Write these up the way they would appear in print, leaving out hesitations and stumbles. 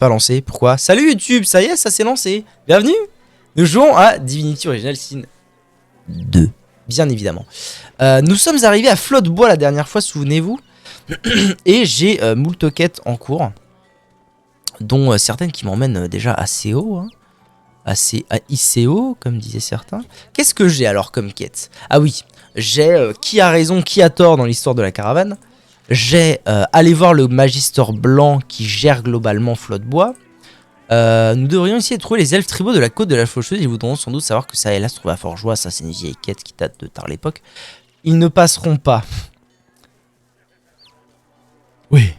Pas lancé, pourquoi? Salut YouTube, ça y est, ça s'est lancé. Bienvenue. Nous jouons à Divinity Original Sin 2, bien évidemment. Nous sommes arrivés à Flot de Bois la dernière fois, souvenez-vous. Et j'ai moult quêtes en cours, dont certaines qui m'emmènent déjà assez haut, hein. Assez haut, comme disaient certains. Qu'est-ce que j'ai alors comme quête? Ah oui, j'ai qui a raison, qui a tort dans l'histoire de la caravane. J'ai aller voir le Magister Blanc qui gère globalement Flot de Bois. Nous devrions essayer de trouver les elfes tribaux de la côte de la Faucheuse. Ils voudront sans doute savoir que ça et là se trouve à Fort-Joie. Ça, c'est une vieille quête qui date de tard l'époque. Ils ne passeront pas. Oui.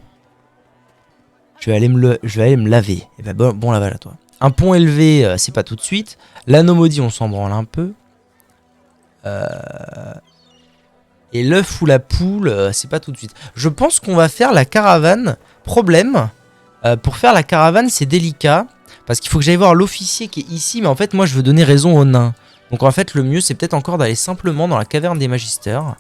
Je vais aller me laver. Et ben bon lavage à toi. Un pont élevé, c'est pas tout de suite. L'anneau maudit, on s'en branle un peu. Et l'œuf ou la poule, c'est pas tout de suite. Je pense qu'on va faire la caravane. Problème, pour faire la caravane, c'est délicat. Parce qu'il faut que j'aille voir l'officier qui est ici. Mais en fait, moi, je veux donner raison aux nains. Donc en fait, le mieux, c'est peut-être encore d'aller simplement dans la caverne des magistères.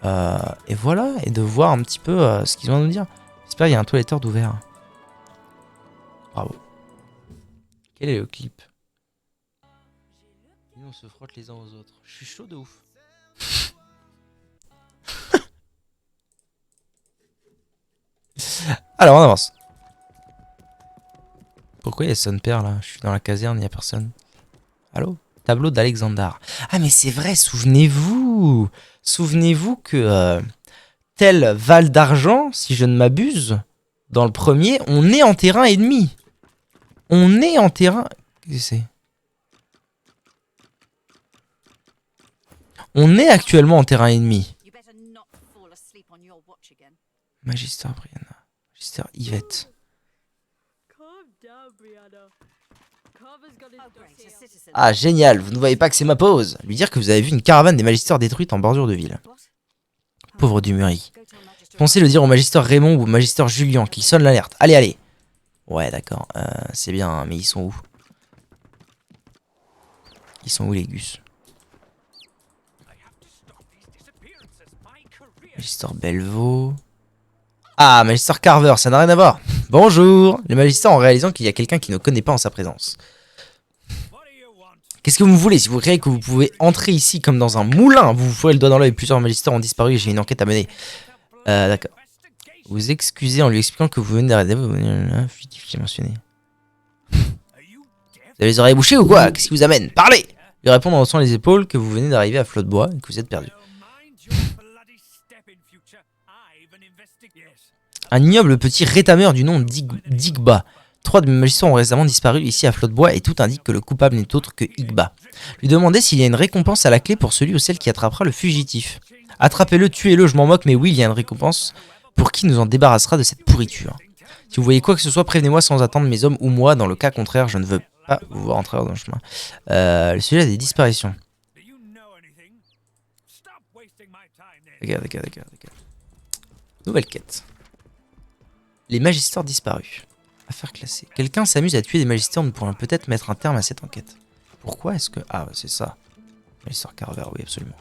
Et voilà, et de voir un petit peu ce qu'ils vont nous dire. J'espère qu'il y a un toiletteur d'ouvert. Bravo. Quel est le clip? Nous, on se frotte les uns aux autres. Je suis chaud de ouf. Alors, on avance. Pourquoi il y a son père là? Je suis dans la caserne, il n'y a personne. Allô? Tableau d'Alexandar. Ah, mais c'est vrai, souvenez-vous. Souvenez-vous que tel Val d'Argent, si je ne m'abuse, dans le premier, on est en terrain ennemi. On est en terrain... Qu'est-ce que c'est? On est actuellement en terrain ennemi. Magister Brianna. Magister Yvette. Ah, génial. Vous ne voyez pas que c'est ma pause. Lui dire que vous avez vu une caravane des magistères détruite en bordure de ville. Pauvre Dumurie. Pensez le dire au magister Raymond ou au magister Julien qui sonne l'alerte. Allez, allez. Ouais, d'accord. C'est bien, hein, mais ils sont où? Ils sont où les gus? Magister Belvaux. Ah, Magister Carver, ça n'a rien à voir. Bonjour. Le Magister en réalisant qu'il y a quelqu'un qui ne connaît pas en sa présence. Qu'est-ce que vous voulez? Si vous croyez que vous pouvez entrer ici comme dans un moulin, vous ferez le doigt dans l'œil. Plusieurs magistères ont disparu et j'ai une enquête à mener. D'accord. Vous excusez en lui expliquant que vous venez d'arrêter. Fugitif qui est mentionné. Vous avez les oreilles bouchées ou quoi? Qu'est-ce qui vous amène? Parlez! Lui répondre en haussant les épaules que vous venez d'arriver à Flot de Bois et que vous êtes perdu. Un ignoble petit rétameur du nom d'Igba. 3 de mes magistères ont récemment disparu ici à Flot de Bois et tout indique que le coupable n'est autre que Igba. Lui demander s'il y a une récompense à la clé pour celui ou celle qui attrapera le fugitif. Attrapez-le, tuez-le, je m'en moque, mais oui, il y a une récompense pour qui nous en débarrassera de cette pourriture. Si vous voyez quoi que ce soit, prévenez-moi sans attendre mes hommes ou moi. Dans le cas contraire, je ne veux pas vous voir entrer dans le chemin. Le sujet des disparitions. Regarde. Nouvelle quête. Les magistères disparus. Affaire classée. Quelqu'un s'amuse à tuer des magistères, nous pourrons peut-être mettre un terme à cette enquête. Pourquoi est-ce que... Ah, c'est ça. Magister Carver, oui, absolument.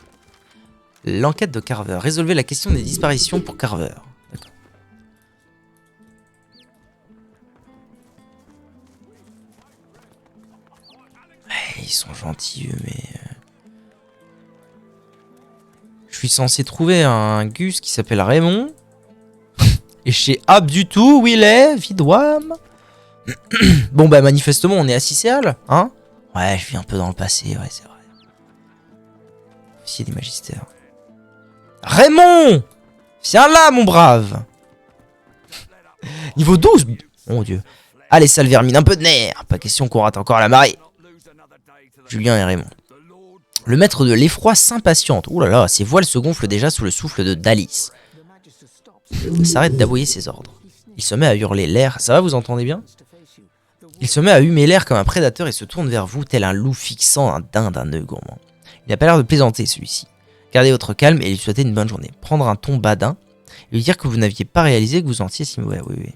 L'enquête de Carver. Résolvez la question des disparitions pour Carver. D'accord. Ouais, ils sont gentils, eux, mais... Je suis censé trouver un Gus qui s'appelle Raymond. Et chez Ab du tout, où il est, Vidwam. Bon, bah, manifestement, on est à Cicéal, hein? Ouais, je vis un peu dans le passé, ouais, c'est vrai. Officier des magistères. Raymond! Viens là, mon brave! Niveau 12! Mon Dieu. Allez, sale vermine, un peu de nerfs! Pas question qu'on rate encore la marée. Julien et Raymond. Le maître de l'effroi s'impatiente. Ouh là là, ses voiles se gonflent déjà sous le souffle de Dalis. Il s'arrête d'aboyer ses ordres. Il se met à hurler l'air. Ça va, vous entendez bien? Il se met à humer l'air comme un prédateur et se tourne vers vous tel un loup fixant un daim d'un œil gourmand. Il n'a pas l'air de plaisanter, celui-ci. Gardez votre calme et lui souhaiter une bonne journée. Prendre un ton badin et lui dire que vous n'aviez pas réalisé que vous entiez si mauvais. Oui.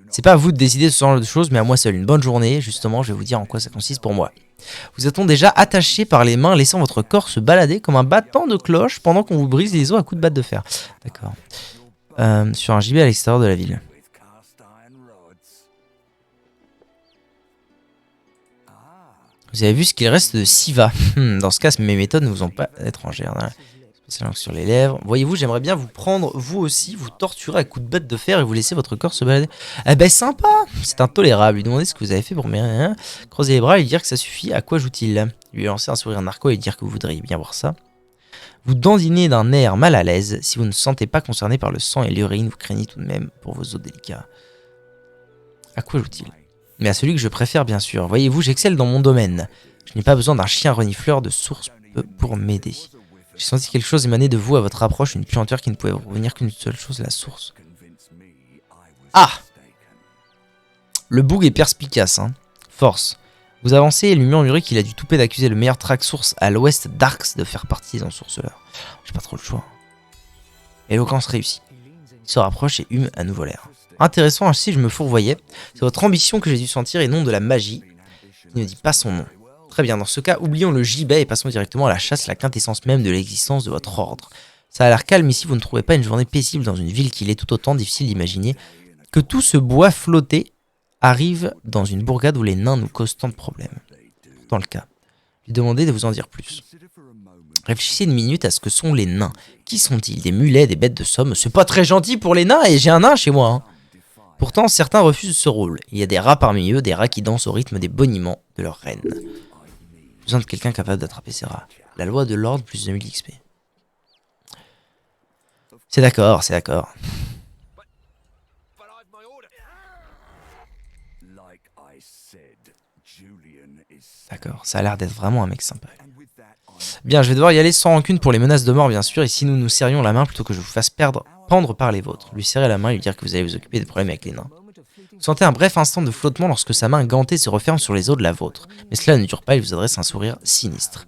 C'est pas à vous de décider de ce genre de choses, mais à moi seul. Une bonne journée, justement, je vais vous dire en quoi ça consiste pour moi. Vous êtes-on déjà attaché par les mains, laissant votre corps se balader comme un battant de cloche pendant qu'on vous brise les os à coups de batte de fer. D'accord. Sur un gibet à l'extérieur de la ville. Vous avez vu ce qu'il reste de Siva. Dans ce cas, mes méthodes ne vous ont pas étrangères. C'est langue sur les lèvres. Voyez-vous, j'aimerais bien vous prendre, vous aussi, vous torturer à coups de bête de fer et vous laisser votre corps se balader. Eh ben sympa. C'est intolérable. Lui demander ce que vous avez fait pour me creuser les bras et lui dire que ça suffit. À quoi joue-t-il? Lui lancer un sourire narquois et lui dire que vous voudriez bien voir ça. Vous dandinez d'un air mal à l'aise. Si vous ne sentez pas concerné par le sang et l'urine, vous craignez tout de même pour vos os délicats. À quoi joue-t-il? Mais à celui que je préfère, bien sûr. Voyez-vous, j'excelle dans mon domaine. Je n'ai pas besoin d'un chien renifleur de source pour m'aider. J'ai senti quelque chose émaner de vous à votre approche, une puanteur qui ne pouvait revenir qu'une seule chose, la source. Ah! Le boug est perspicace, hein. Force. Vous avancez et lui murmurez qu'il a du toupet d'accuser le meilleur track source à l'ouest d'Arx de faire partie des ensourceleurs. J'ai pas trop le choix. Éloquence réussie. Il se rapproche et hume à nouveau l'air. Intéressant, ainsi je me fourvoyais. C'est votre ambition que j'ai dû sentir et non de la magie. Il ne dit pas son nom. Très bien, dans ce cas, oublions le gibet et passons directement à la chasse, la quintessence même de l'existence de votre ordre. Ça a l'air calme ici, vous ne trouvez pas une journée paisible dans une ville qu'il est tout autant difficile d'imaginer que tout ce bois flotté arrive dans une bourgade où les nains nous causent tant de problèmes. Dans le cas, lui demandez de vous en dire plus. Réfléchissez une minute à ce que sont les nains. Qui sont-ils? Des mulets, des bêtes de somme? C'est pas très gentil pour les nains et j'ai un nain chez moi. Hein. Pourtant, certains refusent ce rôle. Il y a des rats parmi eux, des rats qui dansent au rythme des boniments de leur reine. Besoin de quelqu'un capable d'attraper ces rats. La loi de l'ordre plus 2000 XP. C'est d'accord, c'est d'accord. D'accord, ça a l'air d'être vraiment un mec sympa. Bien, je vais devoir y aller sans rancune pour les menaces de mort, bien sûr, et si nous nous serrions la main plutôt que je vous fasse pendre par les vôtres. Lui serrer la main et lui dire que vous allez vous occuper des problèmes avec les nains. Vous sentez un bref instant de flottement lorsque sa main gantée se referme sur les os de la vôtre. Mais cela ne dure pas, il vous adresse un sourire sinistre.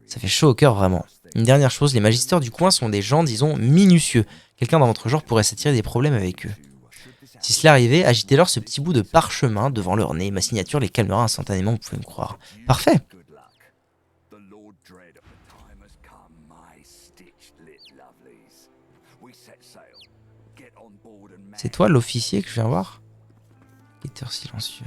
Ça fait chaud au cœur, vraiment. Une dernière chose, les magistères du coin sont des gens, disons, minutieux. Quelqu'un dans votre genre pourrait s'attirer des problèmes avec eux. Si cela arrivait, agitez-leur ce petit bout de parchemin devant leur nez. Ma signature les calmera instantanément, vous pouvez me croire. Parfait! C'est toi l'officier que je viens voir? Guetteur silencieux.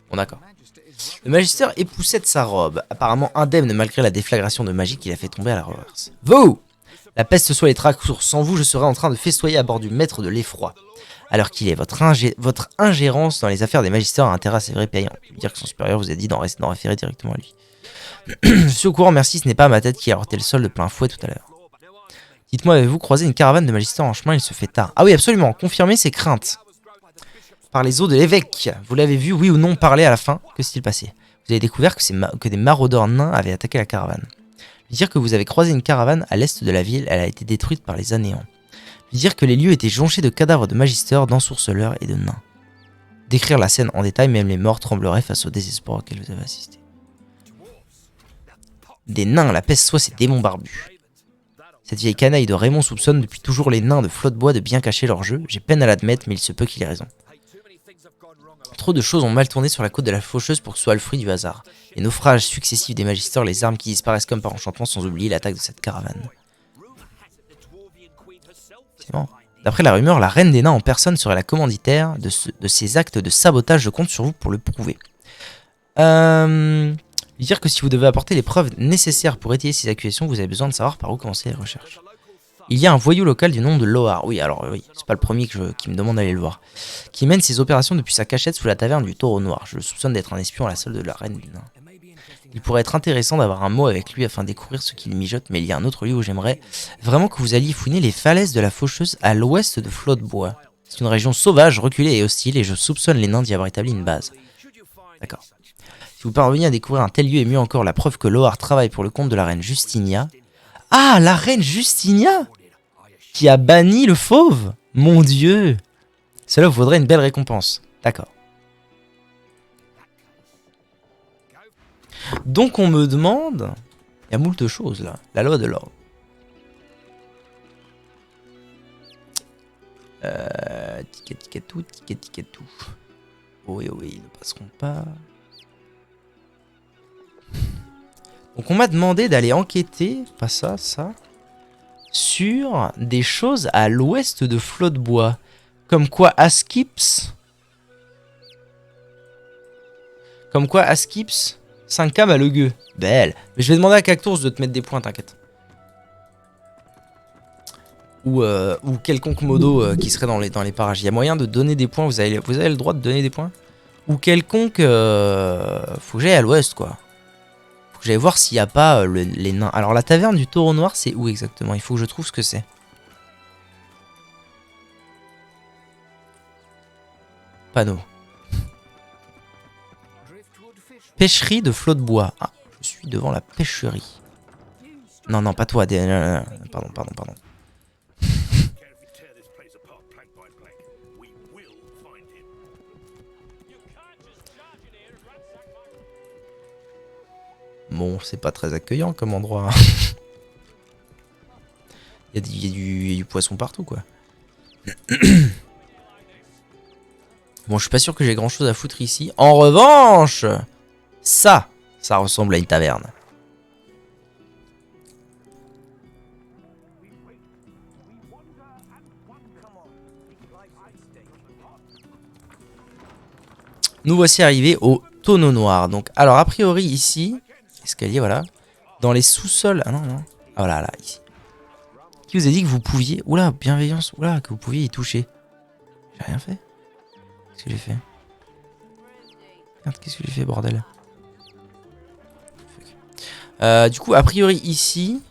Bon d'accord. Le magister époussette sa robe, apparemment indemne malgré la déflagration de magie qui l'a fait tomber à la reverse. Vous! La peste soit les tracours, sans vous je serais en train de festoyer à bord du maître de l'effroi. Alors qu'il est votre ingérence dans les affaires des magistères a intérêt assez vrai payant. Je veux dire que son supérieur vous a dit d'en référer directement à lui. Je suis au courant, merci, ce n'est pas ma tête qui a heurté le sol de plein fouet tout à l'heure. Dites-moi, avez-vous croisé une caravane de magistères en chemin? Il se fait tard. Ah oui, absolument, confirmez ses craintes. Par les os de l'évêque. Vous l'avez vu, oui ou non, parler à la fin? Que s'est-il passé? Vous avez découvert que des maraudeurs nains avaient attaqué la caravane. Lui dire que vous avez croisé une caravane à l'est de la ville, elle a été détruite par les anéants. Lui dire que les lieux étaient jonchés de cadavres de magistères, d'ensourceleurs et de nains. Décrire la scène en détail, même les morts trembleraient face au désespoir auquel vous avez assisté. Des nains, la peste soit ces démons barbus. Cette vieille canaille de Raymond soupçonne depuis toujours les nains de Flotte-Bois de bien cacher leur jeu. J'ai peine à l'admettre, mais il se peut qu'il ait raison. Trop de choses ont mal tourné sur la côte de la Faucheuse pour que ce soit le fruit du hasard. Les naufrages successifs des magistères, les armes qui disparaissent comme par enchantement, sans oublier l'attaque de cette caravane. C'est bon. D'après la rumeur, la reine des nains en personne serait la commanditaire de ces actes de sabotage. Je compte sur vous pour le prouver. Dire que si vous devez apporter les preuves nécessaires pour étayer ces accusations, vous avez besoin de savoir par où commencer les recherches. Il y a un voyou local du nom de Lohar, oui alors oui, c'est pas le premier qui me demande d'aller le voir, qui mène ses opérations depuis sa cachette sous la taverne du Taureau Noir. Je le soupçonne d'être un espion à la solde de la reine du nain. Il pourrait être intéressant d'avoir un mot avec lui afin de découvrir ce qu'il mijote, mais il y a un autre lieu où j'aimerais vraiment que vous alliez fouiner les falaises de la Faucheuse à l'ouest de Flotte-Bois. C'est une région sauvage, reculée et hostile, et je soupçonne les nains d'y avoir établi une base. D'accord. Si vous parvenez à découvrir un tel lieu et mieux encore la preuve que Lohar travaille pour le compte de la reine Justinia... Ah, la reine Justinia qui a banni le fauve. Mon Dieu. Cela vous vaudrait une belle récompense. D'accord. Donc on me demande... Il y a moult choses là. La loi de l'ordre. Ticket tout. Oui, ils ne passeront pas. Donc on m'a demandé d'aller enquêter, pas ça, ça, sur des choses à l'ouest de Flotte-Bois. Comme quoi Askips... Comme quoi Askips, 5K à le gueux. Belle. Mais je vais demander à Cactours de te mettre des points, t'inquiète. Ou quelconque modo qui serait dans les parages. Il y a moyen de donner des points, vous avez le droit de donner des points. Ou quelconque... faut que j'aille à l'ouest, quoi. Faut que j'aille voir s'il n'y a pas les nains. Alors la taverne du taureau noir, c'est où exactement? Il faut que je trouve ce que c'est. Panneau. Pêcherie de Flotte-Bois. Ah, je suis devant la pêcherie. Non, non, pas toi. Pardon, pardon, pardon. Bon, c'est pas très accueillant comme endroit. Il y a du poisson partout, quoi. Bon, je suis pas sûr que j'ai grand chose à foutre ici. En revanche, ça ressemble à une taverne. Nous voici arrivés au tonneau noir. Donc, alors, a priori, ici, escalier, voilà. Dans les sous-sols. Ah non, non. Ah voilà, là, ici. Qui vous a dit que vous pouviez. Oula, bienveillance. Oula, que vous pouviez y toucher. J'ai rien fait. Qu'est-ce que j'ai fait? Merde, qu'est-ce que j'ai fait, bordel? Du coup, a priori, ici,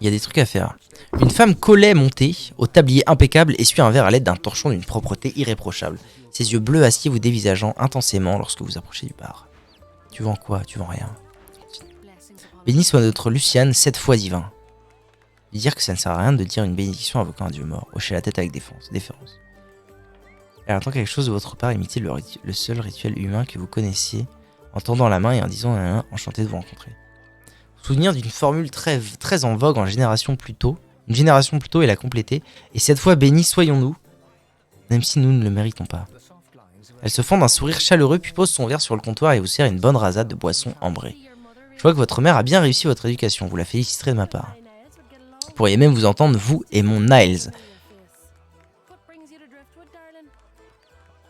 il y a des trucs à faire. Une femme collet montée, au tablier impeccable, essuie un verre à l'aide d'un torchon d'une propreté irréprochable. Ses yeux bleus acier vous dévisageant intensément lorsque vous approchez du bar. Tu vends quoi? Tu vends rien. Béni soit notre Luciane, 7 fois divin. Lui dire que ça ne sert à rien de dire une bénédiction invoquant un dieu mort. Hocher la tête avec déférence. Elle attend quelque chose de votre part, imitez le seul rituel humain que vous connaissiez, en tendant la main et en disant enchanté de vous rencontrer. Souvenir d'une formule très en vogue en génération plus tôt. Une génération plus tôt et la compléter. Et cette fois bénis soyons-nous, même si nous ne le méritons pas. Elle se fend d'un sourire chaleureux puis pose son verre sur le comptoir et vous sert une bonne rasade de boisson ambrée. Je vois que votre mère a bien réussi votre éducation, vous la féliciterez de ma part. Vous pourriez même vous entendre, vous et mon Niles.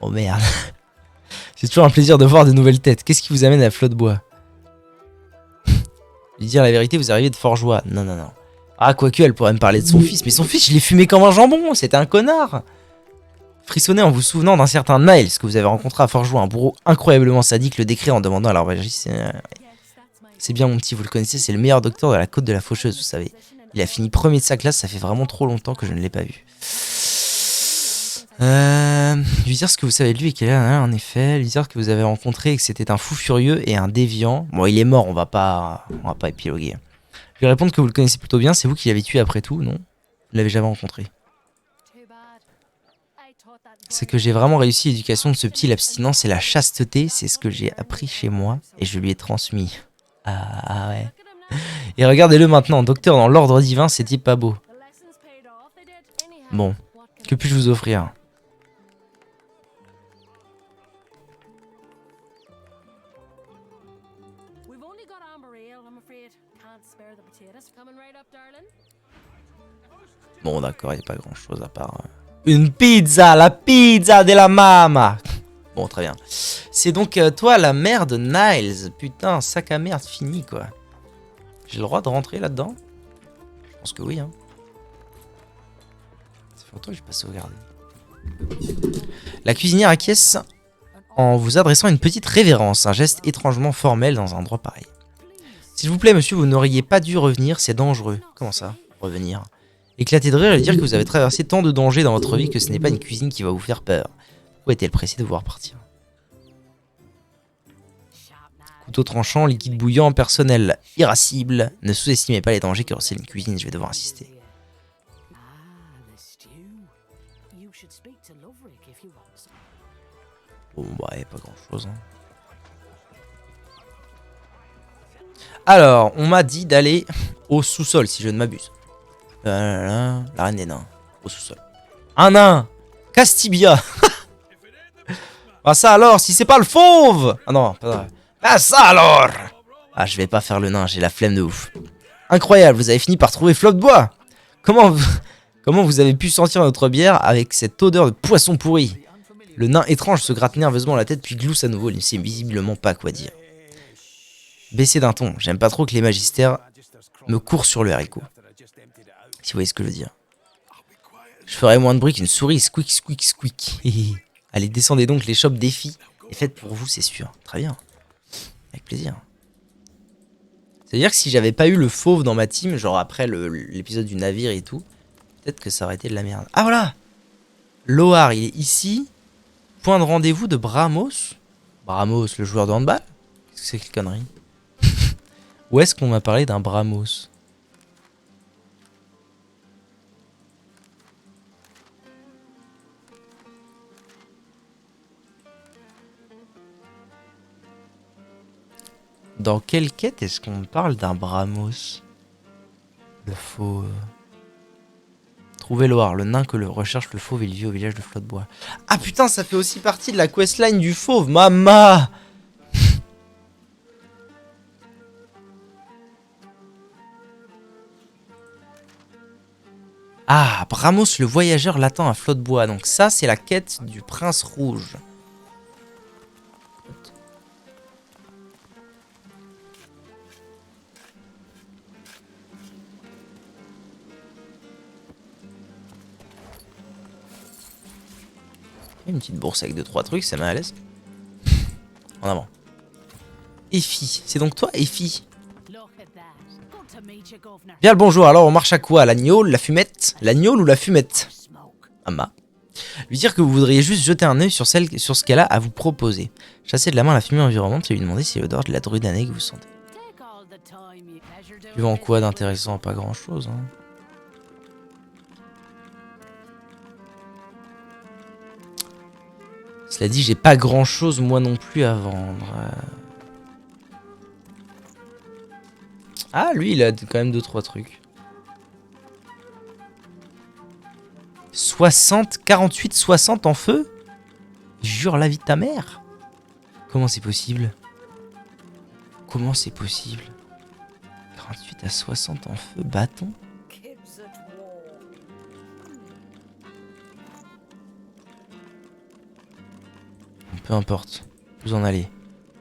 Oh merde. C'est toujours un plaisir de voir de nouvelles têtes. Qu'est-ce qui vous amène à Flotte-Bois? Lui dire la vérité, vous arrivez de Forgeois. Non, non, non. Ah, quoique, elle pourrait me parler de son fils. Mais son fils, je l'ai fumé comme un jambon. C'était un connard. Frissonnez en vous souvenant d'un certain Niles que vous avez rencontré à Forgeois. Un bourreau incroyablement sadique le décrit en demandant à l'aubergiste. C'est bien, mon petit, vous le connaissez. C'est le meilleur docteur de la côte de la Faucheuse, vous savez. Il a fini premier de sa classe. Ça fait vraiment trop longtemps que je ne l'ai pas vu. Lui dire ce que vous savez de lui et qu'il est en effet, lui dire que vous avez rencontré et que c'était un fou furieux et un déviant. Bon, il est mort, on va pas épiloguer. Lui répondre que vous le connaissez plutôt bien, c'est vous qui l'avez tué après tout, non? Vous l'avez jamais rencontré. C'est que j'ai vraiment réussi l'éducation de ce petit, l'abstinence et la chasteté, c'est ce que j'ai appris chez moi et je lui ai transmis. Ah ouais. Et regardez-le maintenant, docteur dans l'ordre divin, c'est pas beau. Bon, que puis-je vous offrir? Bon d'accord, il n'y a pas grand chose à part... Une pizza, la pizza de la mama. Bon, très bien. C'est donc toi la mère de Niles. Putain, sac à merde fini quoi. J'ai le droit de rentrer là-dedans? Je pense que oui hein. Ça fait longtemps que j'ai pas sauvegardé. La cuisinière acquiesce en vous adressant une petite révérence, un geste étrangement formel dans un endroit pareil. S'il vous plaît monsieur, vous n'auriez pas dû revenir, c'est dangereux. Comment ça, revenir? Éclater de rire et dire que vous avez traversé tant de dangers dans votre vie que ce n'est pas une cuisine qui va vous faire peur. Pourquoi est-elle pressée de vous voir partir? Couteau tranchant, liquide bouillant, personnel irascible. Ne sous-estimez pas les dangers que recèle une cuisine, je vais devoir insister. Bon bah y a pas grand chose hein. Alors, on m'a dit d'aller au sous-sol si je ne m'abuse. La reine des nains, au sous-sol. Un nain, Castibia. Ah ça alors, si c'est pas le fauve. Ah non, pas vrai. Ah ça alors. Ah, je vais pas faire le nain, j'ai la flemme de ouf. Incroyable, vous avez fini par trouver flot de bois. Comment vous avez pu sentir notre bière avec cette odeur de poisson pourri? Le nain étrange se gratte nerveusement la tête puis glousse à nouveau, il ne sait visiblement pas quoi dire. Baissez d'un ton, j'aime pas trop que les magistères me courent sur le haricot. Si vous voyez ce que je veux dire. Je ferai moins de bruit qu'une souris, squeak, squeak, squeak. Allez, descendez donc, les shops défis est faite pour vous, c'est sûr. Très bien. Avec plaisir. C'est-à-dire que si j'avais pas eu le fauve dans ma team, genre après l'épisode du navire et tout, peut-être que ça aurait été de la merde. Ah voilà! Lohar, il est ici. Point de rendez-vous de Bramos. Bramos, le joueur de handball? Qu'est-ce que c'est que connerie? Où est-ce qu'on m'a parlé d'un Bramos? Dans quelle quête est-ce qu'on me parle d'un Bramos? Le fauve. Trouvez Lohar, le nain que le recherche le fauve, il vit au village de Flotte-Bois. Ah putain, ça fait aussi partie de la questline du fauve, mama. Ah, Bramos le voyageur l'attend à Flotte-Bois. Donc ça, c'est la quête du prince rouge. Une petite bourse avec 2-3 trucs, ça met à l'aise. En avant. Effie, c'est donc toi, Effie? Bien le bonjour, alors on marche à quoi? L'agneau, la fumette? L'agneau ou la fumette? Ama. Lui dire que vous voudriez juste jeter un œil sur ce qu'elle a à vous proposer. Chasser de la main la fumée environnante et lui demander si l'odeur de la druidanée que vous sentez. Tu vends quoi d'intéressant? Pas grand chose, hein. Cela dit, j'ai pas grand chose moi non plus à vendre. Ah, lui, il a quand même 2-3 trucs. 60, 48, 60 en feu? Jure la vie de ta mère. Comment c'est possible? Comment c'est possible? 48 à 60 en feu, bâton? Peu importe, vous en allez.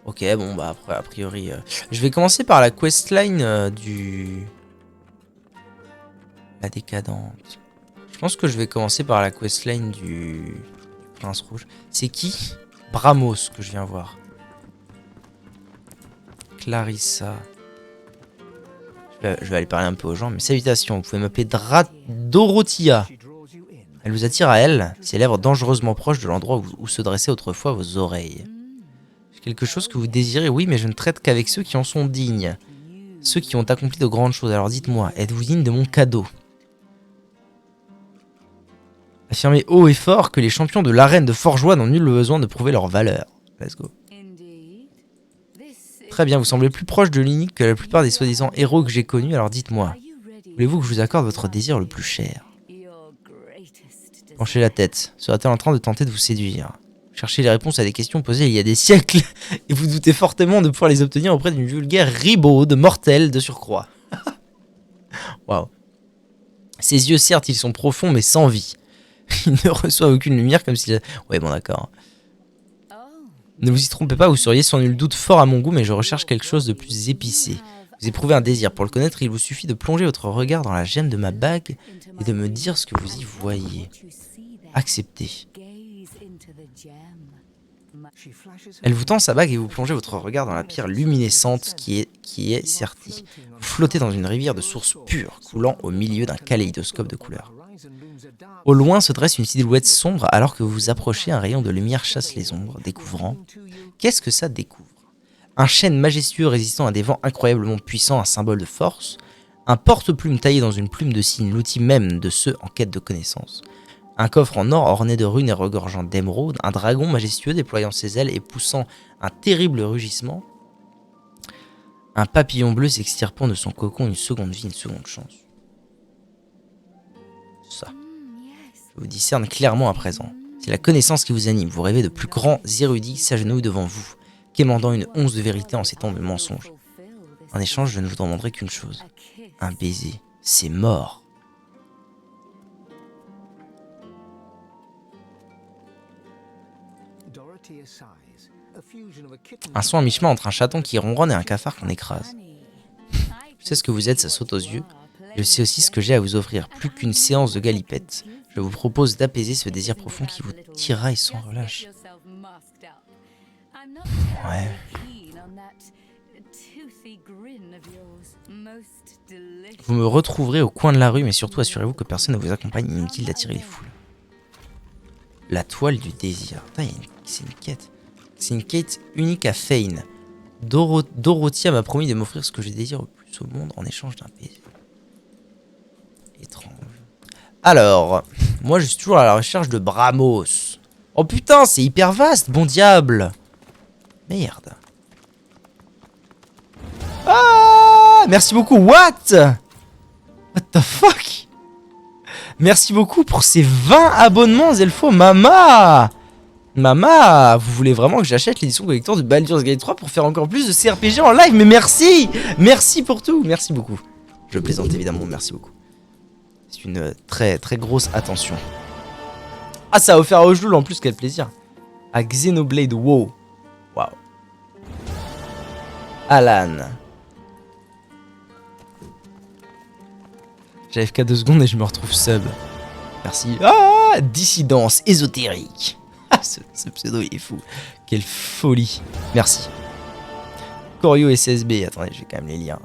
Ok, bon bah après, a priori... Je vais commencer par la questline du... La décadente. Je pense que je vais commencer par la questline du prince rouge. C'est qui? Bramos que je viens voir. Clarissa. Je vais aller parler un peu aux gens, mais salutations, vous pouvez m'appeler Dorothea. Elle vous attire à elle, ses lèvres dangereusement proches de l'endroit où se dressaient autrefois vos oreilles. J'ai quelque chose que vous désirez, oui, mais je ne traite qu'avec ceux qui en sont dignes. Ceux qui ont accompli de grandes choses, alors dites-moi, êtes-vous digne de mon cadeau? Affirmez haut et fort que les champions de l'arène de Forgeois n'ont nul besoin de prouver leur valeur. Let's go. Très bien, vous semblez plus proche de l'unique que la plupart des soi-disant héros que j'ai connus, alors dites-moi, voulez-vous que je vous accorde votre désir le plus cher? Penchez la tête, sera-t-elle en train de tenter de vous séduire? Cherchez les réponses à des questions posées il y a des siècles, et vous doutez fortement de pouvoir les obtenir auprès d'une vulgaire ribaude mortelle de surcroît. Waouh. Ses yeux, certes, ils sont profonds, mais sans vie. Il ne reçoit aucune lumière comme s'il... Ouais, bon, d'accord. Ne vous y trompez pas, vous seriez sans nul doute fort à mon goût, mais je recherche quelque chose de plus épicé. Vous éprouvez un désir. Pour le connaître, il vous suffit de plonger votre regard dans la gemme de ma bague et de me dire ce que vous y voyez. Acceptez. Elle vous tend sa bague et vous plongez votre regard dans la pierre luminescente qui est sertie. Vous flottez dans une rivière de source pure, coulant au milieu d'un kaléidoscope de couleurs. Au loin se dresse une silhouette sombre alors que vous vous approchez, un rayon de lumière chasse les ombres, découvrant... Qu'est-ce que ça découvre? Un chêne majestueux résistant à des vents incroyablement puissants, un symbole de force, un porte-plume taillé dans une plume de cygne, l'outil même de ceux en quête de connaissances. Un coffre en or orné de runes et regorgeant d'émeraudes, un dragon majestueux déployant ses ailes et poussant un terrible rugissement, un papillon bleu s'extirpant de son cocon, une seconde vie, une seconde chance. Ça. Je vous discerne clairement à présent. C'est la connaissance qui vous anime, vous rêvez de plus grands érudits s'agenouillent devant vous, quémandant une once de vérité en ces temps de mensonges. En échange, je ne vous demanderai qu'une chose. Un baiser. C'est mort. Un son à mi-chemin entre un chaton qui ronronne et un cafard qu'on écrase. Je sais ce que vous êtes, ça saute aux yeux. Je sais aussi ce que j'ai à vous offrir, plus qu'une séance de galipette. Je vous propose d'apaiser ce désir profond qui vous tiraille sans relâche. Ouais. Vous me retrouverez au coin de la rue, mais surtout assurez-vous que personne ne vous accompagne, inutile d'attirer les foules. La toile du désir. C'est une quête. C'est une quête unique à Fane. Dorothea m'a promis de m'offrir ce que je désire le plus au monde en échange d'un baiser. Étrange. Alors, moi je suis toujours à la recherche de Bramos. Oh putain, c'est hyper vaste, bon diable. Merde. Ah, merci beaucoup. What the fuck? Merci beaucoup pour ces 20 abonnements, Zelfo. Mama, vous voulez vraiment que j'achète l'édition collector de Baldur's Gate 3 pour faire encore plus de CRPG en live? Mais merci. Merci pour tout. Merci beaucoup. Je plaisante évidemment, merci beaucoup. C'est une très très grosse attention. Ah, ça a offert à Ojloul en plus, quel plaisir. À Xenoblade WoW. Waouh. Alan. J'ai FK 2 secondes et je me retrouve sub. Merci. Ah, dissidence ésotérique. Ah, ce pseudo il est fou. Quelle folie. Merci. Corio SSB. Attendez, je vais quand même les lire.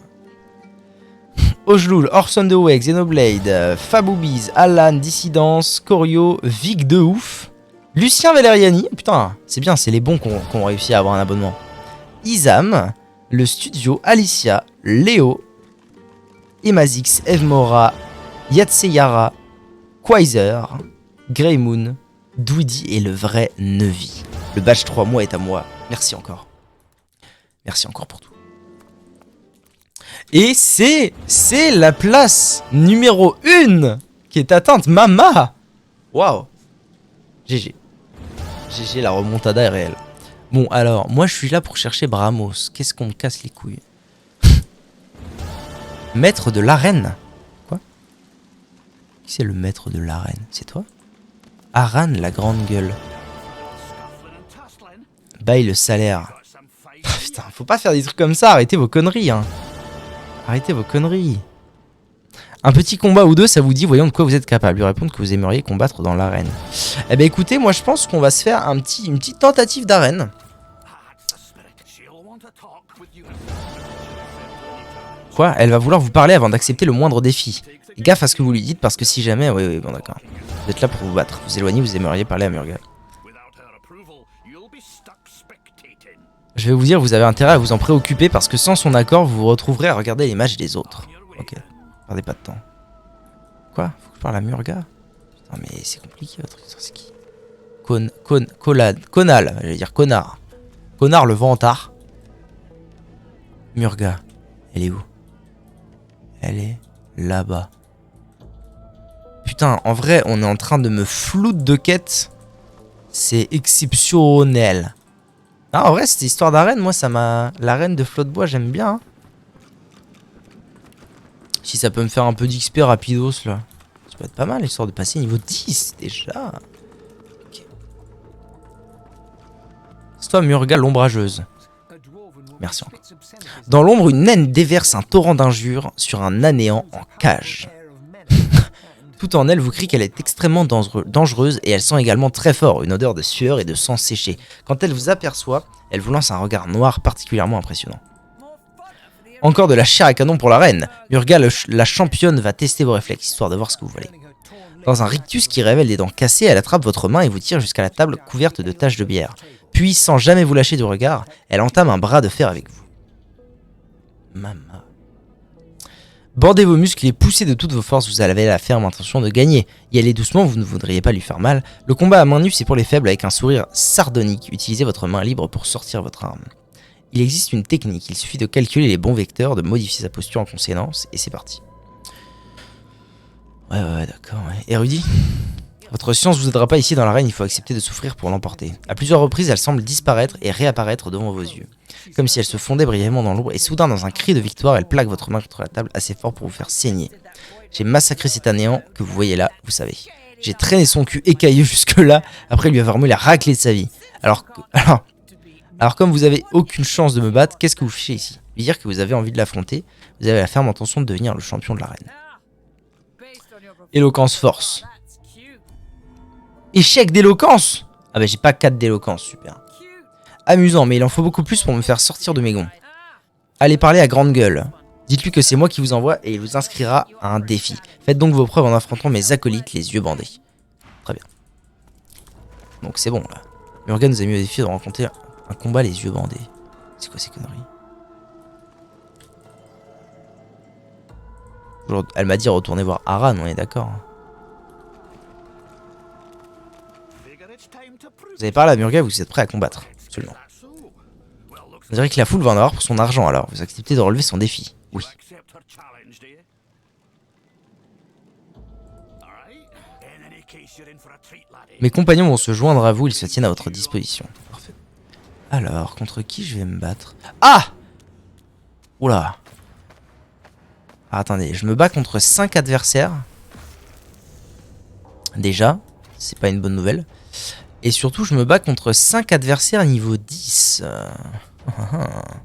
Ojloul, Orson the Way, Xenoblade, Faboubiz, Alan, Dissidence, Corio, Vic de ouf, Lucien Valeriani, putain, c'est bien, c'est les bons qui ont réussi à avoir un abonnement. Isam, le studio, Alicia, Léo, Emazix, Evmora, Yatseyara, Quaiser, Greymoon, Dwidi et le vrai Nevi. Le badge 3 mois est à moi. Merci encore. Merci encore pour tout. Et c'est la place numéro 1 qui est atteinte. Mama. Waouh. GG. GG, la remontada est réelle. Bon, alors, moi je suis là pour chercher Bramos. Qu'est-ce qu'on me casse les couilles? Maître de l'arène. Quoi? Qui c'est le maître de l'arène? C'est toi? Aran, la grande gueule. Baille le salaire. Putain, faut pas faire des trucs comme ça. Arrêtez vos conneries, hein. Arrêtez vos conneries. Un petit combat ou deux, ça vous dit, voyons de quoi vous êtes capable. Lui répondre que vous aimeriez combattre dans l'arène. Eh ben écoutez, moi je pense qu'on va se faire une petite tentative d'arène. Quoi? Elle va vouloir vous parler avant d'accepter le moindre défi. Gaffe à ce que vous lui dites parce que si jamais... Oui, bon d'accord. Vous êtes là pour vous battre. Vous éloignez, vous aimeriez parler à Murga. Je vais vous dire, vous avez intérêt à vous en préoccuper parce que sans son accord, vous vous retrouverez à regarder les matchs des autres. Ok, perdez pas de temps. Quoi? Faut que je parle à Murga? Putain, mais c'est compliqué votre histoire, c'est qui? Conal, j'allais dire connard. Connard le vantard. Murga, elle est où? Elle est là-bas. Putain, en vrai, on est en train de me flouter de quêtes. C'est exceptionnel. Ah, en vrai, cette histoire d'arène, moi, ça m'a... L'arène de Flotte-Bois, j'aime bien. Hein. Si ça peut me faire un peu d'XP rapidos, là. Ça peut être pas mal, l'histoire de passer niveau 10, déjà. Okay. C'est toi, Murga, l'ombrageuse. Merci encore. Dans l'ombre, une naine déverse un torrent d'injures sur un anéant en cage. Tout en elle vous crie qu'elle est extrêmement dangereuse et elle sent également très fort une odeur de sueur et de sang séché. Quand elle vous aperçoit, elle vous lance un regard noir particulièrement impressionnant. Encore de la chair à canon pour la reine. Murga, la championne, va tester vos réflexes, histoire de voir ce que vous voulez. Dans un rictus qui révèle des dents cassées, elle attrape votre main et vous tire jusqu'à la table couverte de taches de bière. Puis, sans jamais vous lâcher du regard, elle entame un bras de fer avec vous. Maman. Bandez vos muscles et poussez de toutes vos forces, vous avez la ferme intention de gagner. Y allez doucement, vous ne voudriez pas lui faire mal. Le combat à main nue, c'est pour les faibles avec un sourire sardonique. Utilisez votre main libre pour sortir votre arme. Il existe une technique, il suffit de calculer les bons vecteurs, de modifier sa posture en conséquence, et c'est parti. Ouais, d'accord, ouais. Érudit? Votre science vous aidera pas ici dans l'arène, il faut accepter de souffrir pour l'emporter. À plusieurs reprises, elle semble disparaître et réapparaître devant vos yeux. Comme si elle se fondait brièvement dans l'ombre et soudain, dans un cri de victoire, elle plaque votre main contre la table assez fort pour vous faire saigner. J'ai massacré cet anéant que vous voyez là, vous savez. J'ai traîné son cul écailleux jusque-là, après lui avoir mis la raclée de sa vie. Alors comme vous avez aucune chance de me battre, qu'est-ce que vous fichez ici? Lui dire que vous avez envie de l'affronter, vous avez la ferme intention de devenir le champion de l'arène. Éloquence force. Échec d'éloquence. Ah bah j'ai pas 4 d'éloquence, super. Amusant, mais il en faut beaucoup plus pour me faire sortir de mes gonds. Allez parler à grande gueule. Dites-lui que c'est moi qui vous envoie et il vous inscrira à un défi. Faites donc vos preuves en affrontant mes acolytes les yeux bandés. Très bien. Donc c'est bon là. Murga nous a mis au défi de rencontrer un combat les yeux bandés. C'est quoi ces conneries? Elle m'a dit retourner voir Aran, on est d'accord. Vous avez parlé à Murga, vous êtes prêt à combattre. Absolument. On dirait que la foule va en avoir pour son argent alors. Vous acceptez de relever son défi. Oui. Mes compagnons vont se joindre à vous, ils se tiennent à votre disposition. Parfait. Alors, contre qui je vais me battre? Ah! Oula. Ah, attendez, je me bats contre 5 adversaires. Déjà, c'est pas une bonne nouvelle. Et surtout, je me bats contre 5 adversaires niveau 10.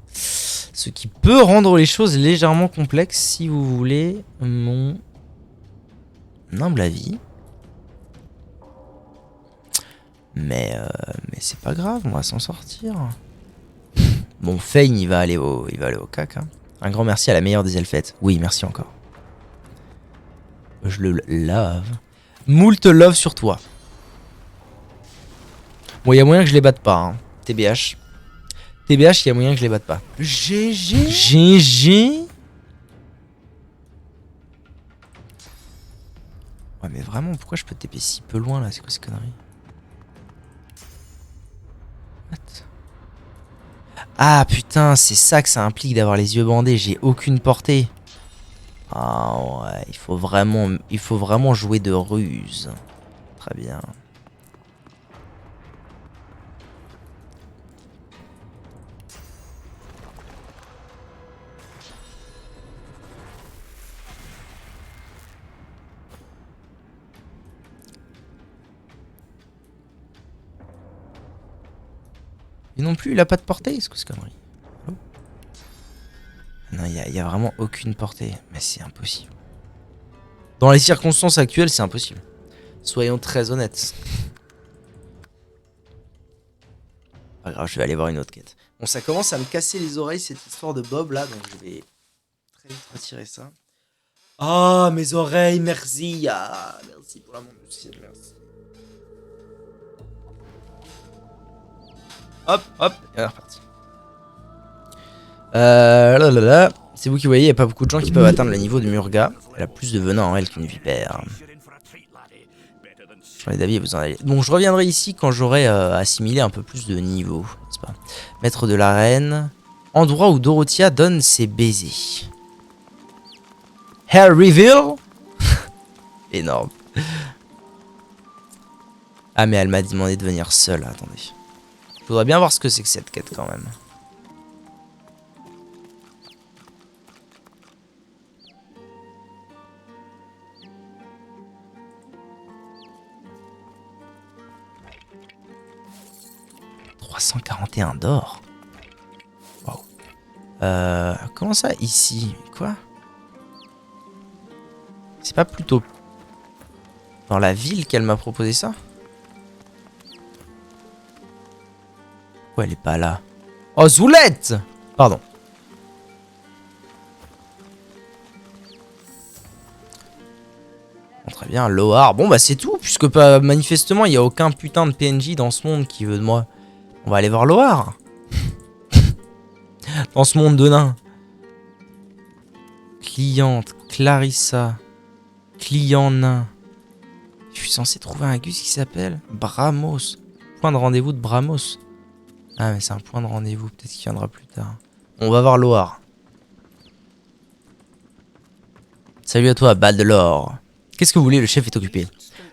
Ce qui peut rendre les choses légèrement complexes si vous voulez mon humble avis. Mais c'est pas grave, on va s'en sortir. Bon, Fane, il va aller au cac. Hein. Un grand merci à la meilleure des elfettes. Oui, merci encore. Je le love. Moult love sur toi. Bon, il y a moyen que je les batte pas. Hein. TBH. TBH, il y a moyen que je les batte pas. GG. GG. Ouais, mais vraiment, pourquoi je peux TP si peu loin là? C'est quoi ces conneries? Ah putain, c'est ça que ça implique d'avoir les yeux bandés. J'ai aucune portée. Ah ouais, il faut vraiment jouer de ruse. Très bien. Et non plus, il a pas de portée, c'est quoi ce connerie? Oh. Non, il y a vraiment aucune portée. Mais c'est impossible. Dans les circonstances actuelles, c'est impossible. Soyons très honnêtes. Pas grave, je vais aller voir une autre quête. Bon, ça commence à me casser les oreilles cette histoire de Bob là, donc je vais très vite retirer ça. Ah, mes oreilles, merci. Ah, merci pour l'amour du ciel, merci. Hop, hop, et on est reparti. C'est vous qui voyez, il n'y a pas beaucoup de gens qui peuvent atteindre le niveau de Murga. Elle a plus de venin en elle qu'une vipère. J'en ai d'avis, vous en allez. Bon, je reviendrai ici quand j'aurai assimilé un peu plus de niveau, n'est-ce pas? Maître de l'arène. Endroit où Dorothea donne ses baisers. Hair reveal. Énorme. Ah, mais elle m'a demandé de venir seule, attendez. Je voudrais bien voir ce que c'est que cette quête quand même. « 341 d'or. Wow. Comment ça ici? Quoi? C'est pas plutôt dans la ville qu'elle m'a proposé ça? Pourquoi elle est pas là? Oh, Zoulette! Pardon. Bon, très bien, Lohar. Bon, bah c'est tout, puisque manifestement, il n'y a aucun putain de PNJ dans ce monde qui veut de moi. On va aller voir Lohar. Dans ce monde de nains. Cliente, Clarissa. Client nain. Je suis censé trouver un gus qui s'appelle Bramos. Point de rendez-vous de Bramos. Ah mais c'est un point de rendez-vous, peut-être qu'il viendra plus tard. On va voir Lohar. Salut à toi, Baldelor. Qu'est-ce que vous voulez, le chef est occupé.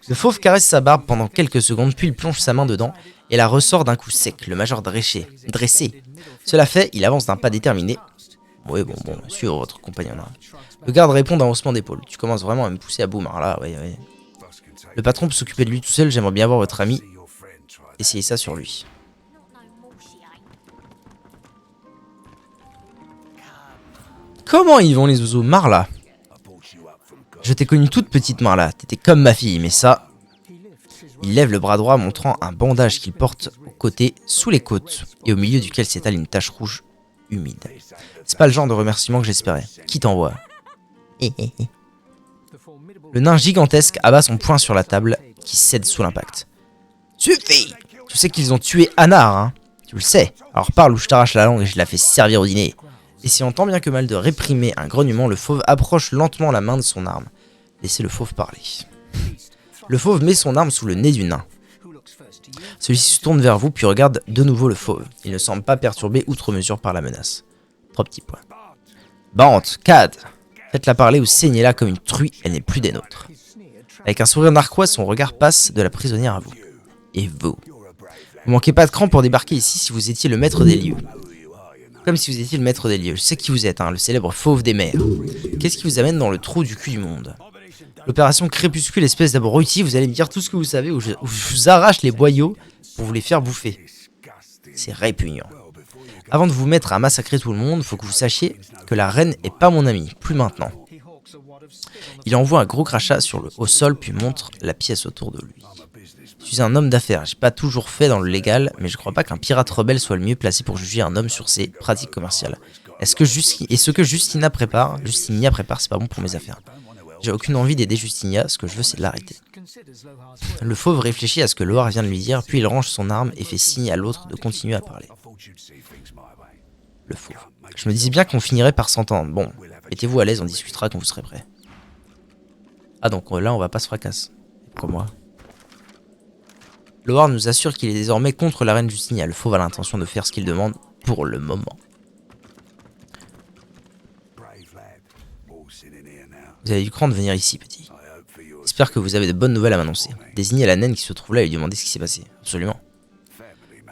Le fauve caresse sa barbe pendant quelques secondes, puis il plonge sa main dedans et la ressort d'un coup sec, le major dressé. Cela fait, il avance d'un pas déterminé. Oui, bon, monsieur, votre compagnon. Le garde répond d'un haussement d'épaule. Tu commences vraiment à me pousser à bout, Marla, oui. Le patron peut s'occuper de lui tout seul, j'aimerais bien voir votre ami. Essayez ça sur lui. Comment ils vont les oiseaux, Marla? Je t'ai connue toute petite, Marla, t'étais comme ma fille, mais ça... Il lève le bras droit montrant un bandage qu'il porte au côté, sous les côtes, et au milieu duquel s'étale une tache rouge humide. C'est pas le genre de remerciement que j'espérais. Qui t'envoie? Le nain gigantesque abat son poing sur la table, qui cède sous l'impact. Suffit! Tu sais qu'ils ont tué Anar, hein? Tu le sais. Alors parle ou je t'arrache la langue et je la fais servir au dîner. Essayant tant bien que mal de réprimer un grognement, le fauve approche lentement la main de son arme. Laissez le fauve parler. Le fauve met son arme sous le nez du nain. Celui-ci se tourne vers vous puis regarde de nouveau le fauve. Il ne semble pas perturbé outre mesure par la menace. 3 petits points. Bante, Cad, faites-la parler ou saignez-la comme une truie, elle n'est plus des nôtres. Avec un sourire narquois, son regard passe de la prisonnière à vous. Et vous? Vous manquez pas de cran pour débarquer ici si vous étiez le maître des lieux. Comme si vous étiez le maître des lieux. Je sais qui vous êtes, hein, le célèbre fauve des mers. Qu'est-ce qui vous amène dans le trou du cul du monde? L'opération Crépuscule, espèce d'abruti, vous allez me dire tout ce que vous savez ou je vous arrache les boyaux pour vous les faire bouffer. C'est répugnant. Avant de vous mettre à massacrer tout le monde, faut que vous sachiez que la reine est pas mon amie, plus maintenant. Il envoie un gros crachat au sol puis montre la pièce autour de lui. Je suis un homme d'affaires, j'ai pas toujours fait dans le légal, mais je crois pas qu'un pirate rebelle soit le mieux placé pour juger un homme sur ses pratiques commerciales. Ce que Justinia prépare, c'est pas bon pour mes affaires. J'ai aucune envie d'aider Justinia, ce que je veux c'est de l'arrêter. Le fauve réfléchit à ce que Loar vient de lui dire, puis il range son arme et fait signe à l'autre de continuer à parler. Le fauve. Je me disais bien qu'on finirait par s'entendre. Bon, mettez-vous à l'aise, on discutera quand vous serez prêt. Ah donc là on va pas se fracasser. Comme moi. Loar nous assure qu'il est désormais contre la reine Justinia. Le fauve a l'intention de faire ce qu'il demande pour le moment. Vous avez du cran de venir ici, petit. J'espère que vous avez de bonnes nouvelles à m'annoncer. Désignez la naine qui se trouve là et lui demandez ce qui s'est passé. Absolument.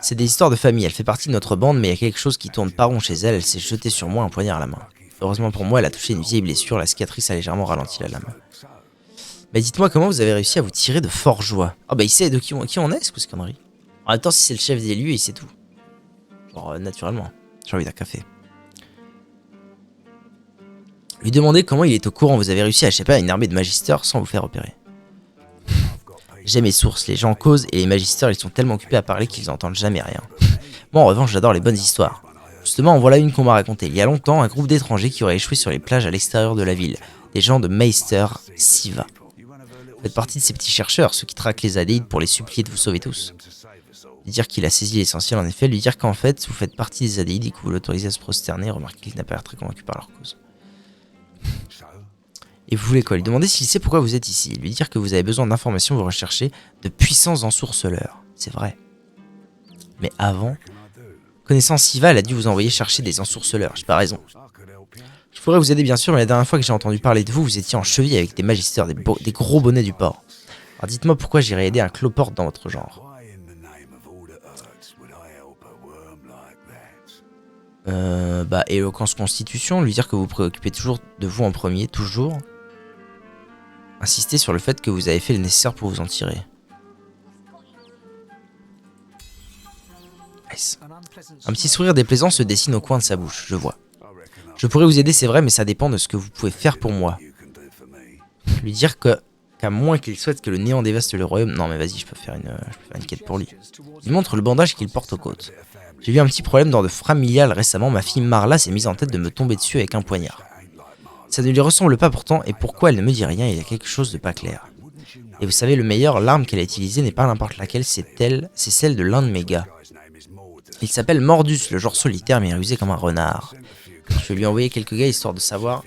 C'est des histoires de famille, elle fait partie de notre bande, mais il y a quelque chose qui tourne pas rond chez elle, elle s'est jetée sur moi un poignard à la main. Heureusement pour moi, elle a touché une vieille blessure, la cicatrice a légèrement ralenti la lame. Mais dites-moi comment vous avez réussi à vous tirer de fort joie. Ah bah il sait de qui on est, c'est quoi cette connerie? En même temps, si c'est le chef des lieux, il sait tout. Genre, naturellement. J'ai envie d'un café. Lui demandez comment il est au courant, vous avez réussi à échapper à une armée de magisters sans vous faire repérer. J'ai mes sources, les gens causent et les magisters ils sont tellement occupés à parler qu'ils n'entendent jamais rien. Moi en revanche j'adore les bonnes histoires. Justement en voilà une qu'on m'a racontée. Il y a longtemps, un groupe d'étrangers qui aurait échoué sur les plages à l'extérieur de la ville. Des gens de Meister Siva. Vous faites partie de ces petits chercheurs, ceux qui traquent les Adéides pour les supplier de vous sauver tous. Lui dire qu'il a saisi l'essentiel en effet, lui dire qu'en fait vous faites partie des Adéides et que vous l'autorisez à se prosterner, remarquez qu'il n'a pas l'air très convaincu par leur cause. Et vous voulez quoi? Lui demander s'il sait pourquoi vous êtes ici. Lui dire que vous avez besoin d'informations, vous recherchez de puissants ensourceleurs. C'est vrai. Mais avant, connaissant Siva, elle a dû vous envoyer chercher des ensourceleurs. J'ai pas raison. Je pourrais vous aider bien sûr, mais la dernière fois que j'ai entendu parler de vous, vous étiez en cheville avec des magisters, des gros bonnets du port. Alors dites-moi pourquoi j'irais aider un cloporte dans votre genre. Éloquence constitution, lui dire que vous vous préoccupez toujours de vous en premier, toujours. Insister sur le fait que vous avez fait le nécessaire pour vous en tirer. Nice. Un petit sourire déplaisant se dessine au coin de sa bouche, je vois. Je pourrais vous aider, c'est vrai, mais ça dépend de ce que vous pouvez faire pour moi. Lui dire qu'à moins qu'il souhaite que le néant dévaste le royaume... Non mais vas-y, je peux faire une quête pour lui. Il montre le bandage qu'il porte aux côtes. J'ai eu un petit problème d'ordre familial récemment, ma fille Marla s'est mise en tête de me tomber dessus avec un poignard. Ça ne lui ressemble pas pourtant, et pourquoi elle ne me dit rien, il y a quelque chose de pas clair. Et vous savez, le meilleur, l'arme qu'elle a utilisée n'est pas n'importe laquelle, c'est celle de l'un de mes gars. Il s'appelle Mordus, le genre solitaire mais rusé comme un renard. Je vais lui envoyer quelques gars histoire de savoir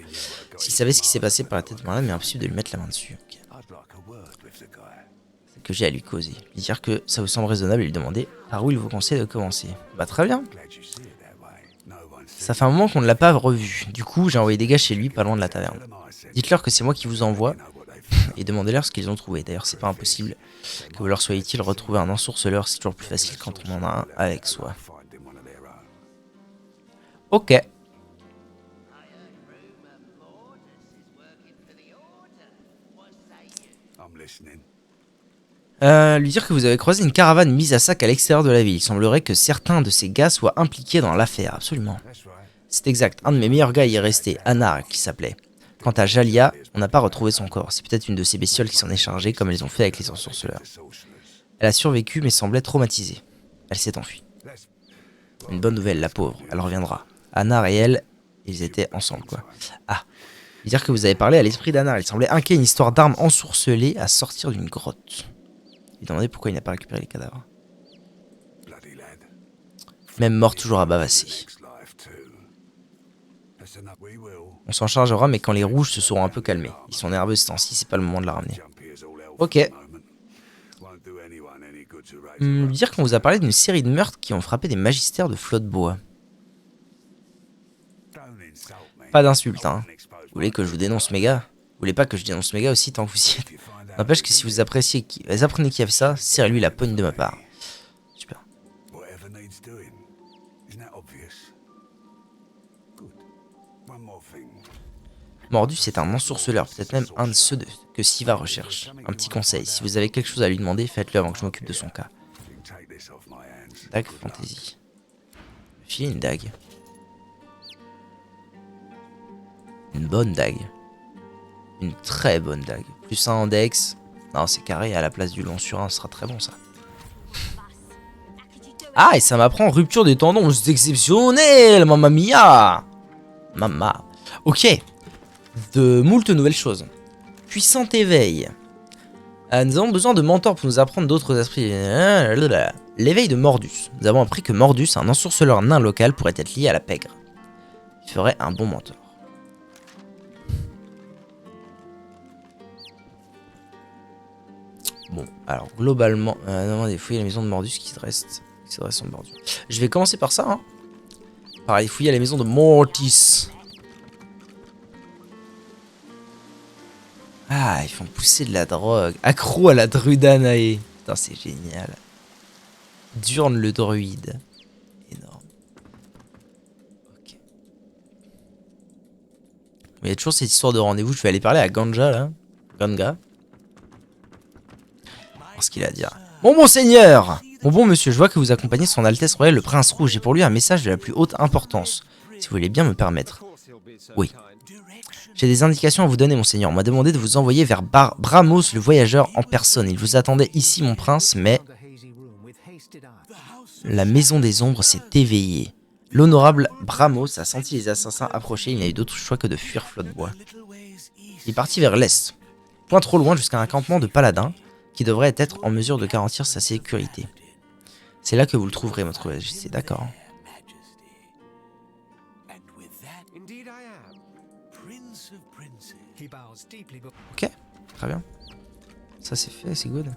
s'il savait ce qui s'est passé par la tête de Marla, mais impossible de lui mettre la main dessus. Okay. C'est que j'ai à lui causer. Lui dire que ça vous semble raisonnable et lui demander par où il vous conseille de commencer. Bah très bien. Ça fait un moment qu'on ne l'a pas revu. Du coup, j'ai envoyé des gars chez lui, pas loin de la taverne. Dites-leur que c'est moi qui vous envoie Et demandez-leur ce qu'ils ont trouvé. D'ailleurs, c'est pas impossible que vous leur soyez utile. Retrouver un ensourceleur, c'est toujours plus facile quand on en a un avec soi. Ok. Lui dire que vous avez croisé une caravane mise à sac à l'extérieur de la ville. Il semblerait que certains de ces gars soient impliqués dans l'affaire. Absolument. C'est exact. Un de mes meilleurs gars y est resté. Anar, qui s'appelait. Quant à Jalia, on n'a pas retrouvé son corps. C'est peut-être une de ces bestioles qui s'en est chargée, comme elles ont fait avec les ensorceleurs. Elle a survécu, mais semblait traumatisée. Elle s'est enfuie. Une bonne nouvelle, la pauvre. Elle reviendra. Anar et elle, ils étaient ensemble, quoi. Ah. Lui dire que vous avez parlé à l'esprit d'Anar. Il semblait inquiet une histoire d'armes ensorcelées à sortir d'une grotte. Il demandait pourquoi il n'a pas récupéré les cadavres. Même mort, toujours à bavasser. On s'en chargera, mais quand les rouges se seront un peu calmés. Ils sont nerveux ce temps-ci, c'est pas le moment de la ramener. Ok. Lui dire qu'on vous a parlé d'une série de meurtres qui ont frappé des magistères de Flotte-Bois. Pas d'insulte, hein. Vous voulez que je vous dénonce mes gars? Vous voulez pas que je dénonce mes gars aussi tant que vous y êtes? N'empêche que si vous appréciez vous apprenez qui a fait ça, serrez-lui la pogne de ma part. Super. Mordus est un ensourceleur, peut-être même un de ceux que Siva recherche. Un petit conseil, si vous avez quelque chose à lui demander, faites-le avant que je m'occupe de son cas. Dague fantasy. Filer une dague. Une bonne dague. Une très bonne dague. Plus 1 en dex. Non, c'est carré, à la place du long sur 1, ce sera très bon ça. Ah, et ça m'apprend rupture des tendons, c'est exceptionnel, mamma mia. Mama. Ok. De moult nouvelles choses. Puissant éveil. Nous avons besoin de mentors pour nous apprendre d'autres esprits. L'éveil de Mordus. Nous avons appris que Mordus, un ensorceleur nain local, pourrait être lié à la pègre. Il ferait un bon mentor. Bon, alors globalement, des fouiller la maison de Mordus qui se dresse en bordure. Je vais commencer par ça, hein. Par aller fouiller la maison de Mortis. Ah, ils font pousser de la drogue. Accro à la Drudanae. Putain, c'est génial. Durne le druide. Énorme. Ok. Mais il y a toujours cette histoire de rendez-vous. Je vais aller parler à Ganja, là. Ganga. Voir ce qu'il a à dire. Mon bon seigneur! Mon bon monsieur, je vois que vous accompagnez son Altesse Royale le Prince Rouge. J'ai pour lui un message de la plus haute importance. Si vous voulez bien me permettre. Oui. J'ai des indications à vous donner, monseigneur. On m'a demandé de vous envoyer vers Bramos, le voyageur, en personne. Il vous attendait ici, mon prince, mais... La maison des ombres s'est éveillée. L'honorable Bramos a senti les assassins approcher. Il n'a eu d'autre choix que de fuir Flotte-Bois. Il est parti vers l'est. Point trop loin jusqu'à un campement de paladins qui devrait être en mesure de garantir sa sécurité. C'est là que vous le trouverez, votre majesté. D'accord. Ok, très bien. Ça c'est fait, c'est good.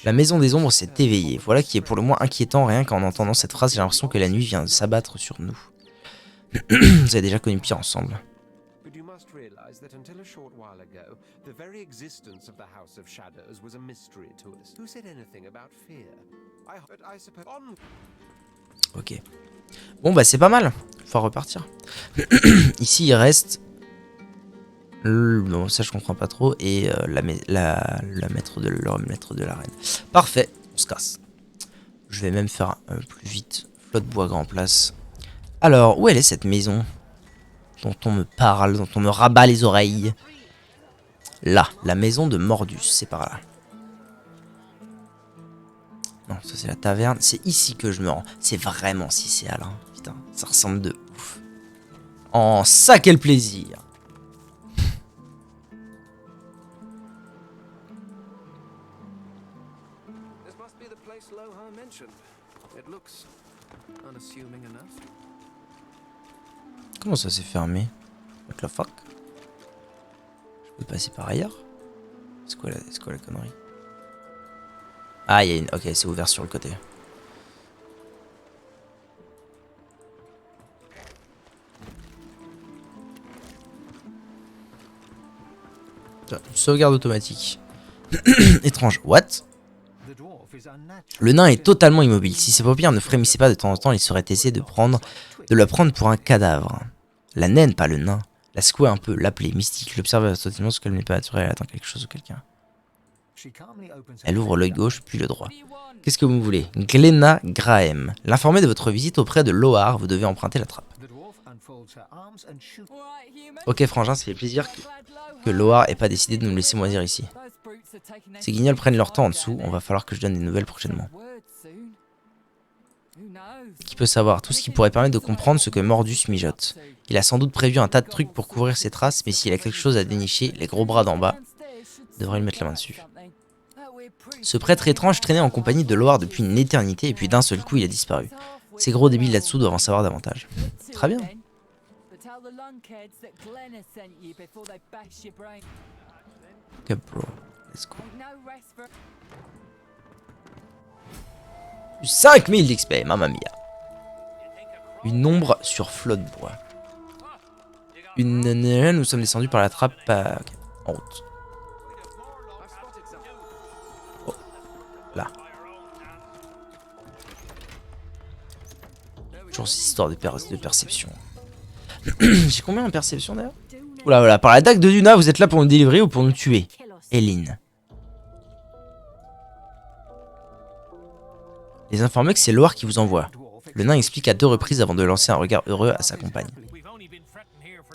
La maison des ombres s'est éveillée. Voilà qui est pour le moins inquiétant. Rien qu'en entendant cette phrase, j'ai l'impression que la nuit vient de s'abattre sur nous. Vous avez déjà connu pire ensemble. Ok. Bon bah c'est pas mal. Faut repartir. Ici il reste... Bon, ça je comprends pas trop. Et la maître de la reine. Parfait, on se casse. Je vais même faire plus vite. Flotte-Bois grand place. Alors, où elle est cette maison dont on me parle, dont on me rabat les oreilles? Là, la maison de Mordus, c'est par là. Non, ça c'est la taverne. C'est ici que je me rends. C'est vraiment si c'est Alain. Putain, ça ressemble de ouf. Oh, ça quel plaisir! Comment ça s'est fermé? What the fuck? Je peux passer par ailleurs? C'est quoi la connerie? Ah, il y a une... Ok, c'est ouvert sur le côté. Tiens, une sauvegarde automatique. Étrange. What? Le nain est totalement immobile. Si ses paupières ne frémissaient pas de temps en temps, il serait aisé de le prendre pour un cadavre. La naine, pas le nain. La secouer un peu, l'appeler mystique, l'observer attentivement, ce qu'elle n'est pas naturel, elle attend quelque chose ou quelqu'un. Elle ouvre l'œil gauche, puis le droit. Qu'est-ce que vous voulez? Glenna Graham. L'informer de votre visite auprès de Lohar, vous devez emprunter la trappe. Ok, frangin, ça fait plaisir que Lohar ait pas décidé de nous laisser moisir ici. Ces guignols prennent leur temps en dessous, on va falloir que je donne des nouvelles prochainement. Qui peut savoir tout ce qui pourrait permettre de comprendre ce que Mordus mijote. Il a sans doute prévu un tas de trucs pour couvrir ses traces, mais s'il a quelque chose à dénicher, les gros bras d'en bas devraient lui mettre la main dessus. Ce prêtre étrange traînait en compagnie de Lohar depuis une éternité, et puis d'un seul coup il a disparu. Ces gros débiles là-dessous doivent en savoir davantage. Très bien. Ok bro, let's go. 5000 d'XP, mamma mia. Une ombre sur flot de bois. Nous sommes descendus par la trappe en route. Oh. Là. Toujours cette histoire de perception. J'ai combien en perception d'ailleurs? Oula, voilà, par la dague de Duna, vous êtes là pour nous délivrer ou pour nous tuer? Eline. Les informer que c'est Lohar qui vous envoie. Le nain explique à 2 reprises avant de lancer un regard heureux à sa compagne.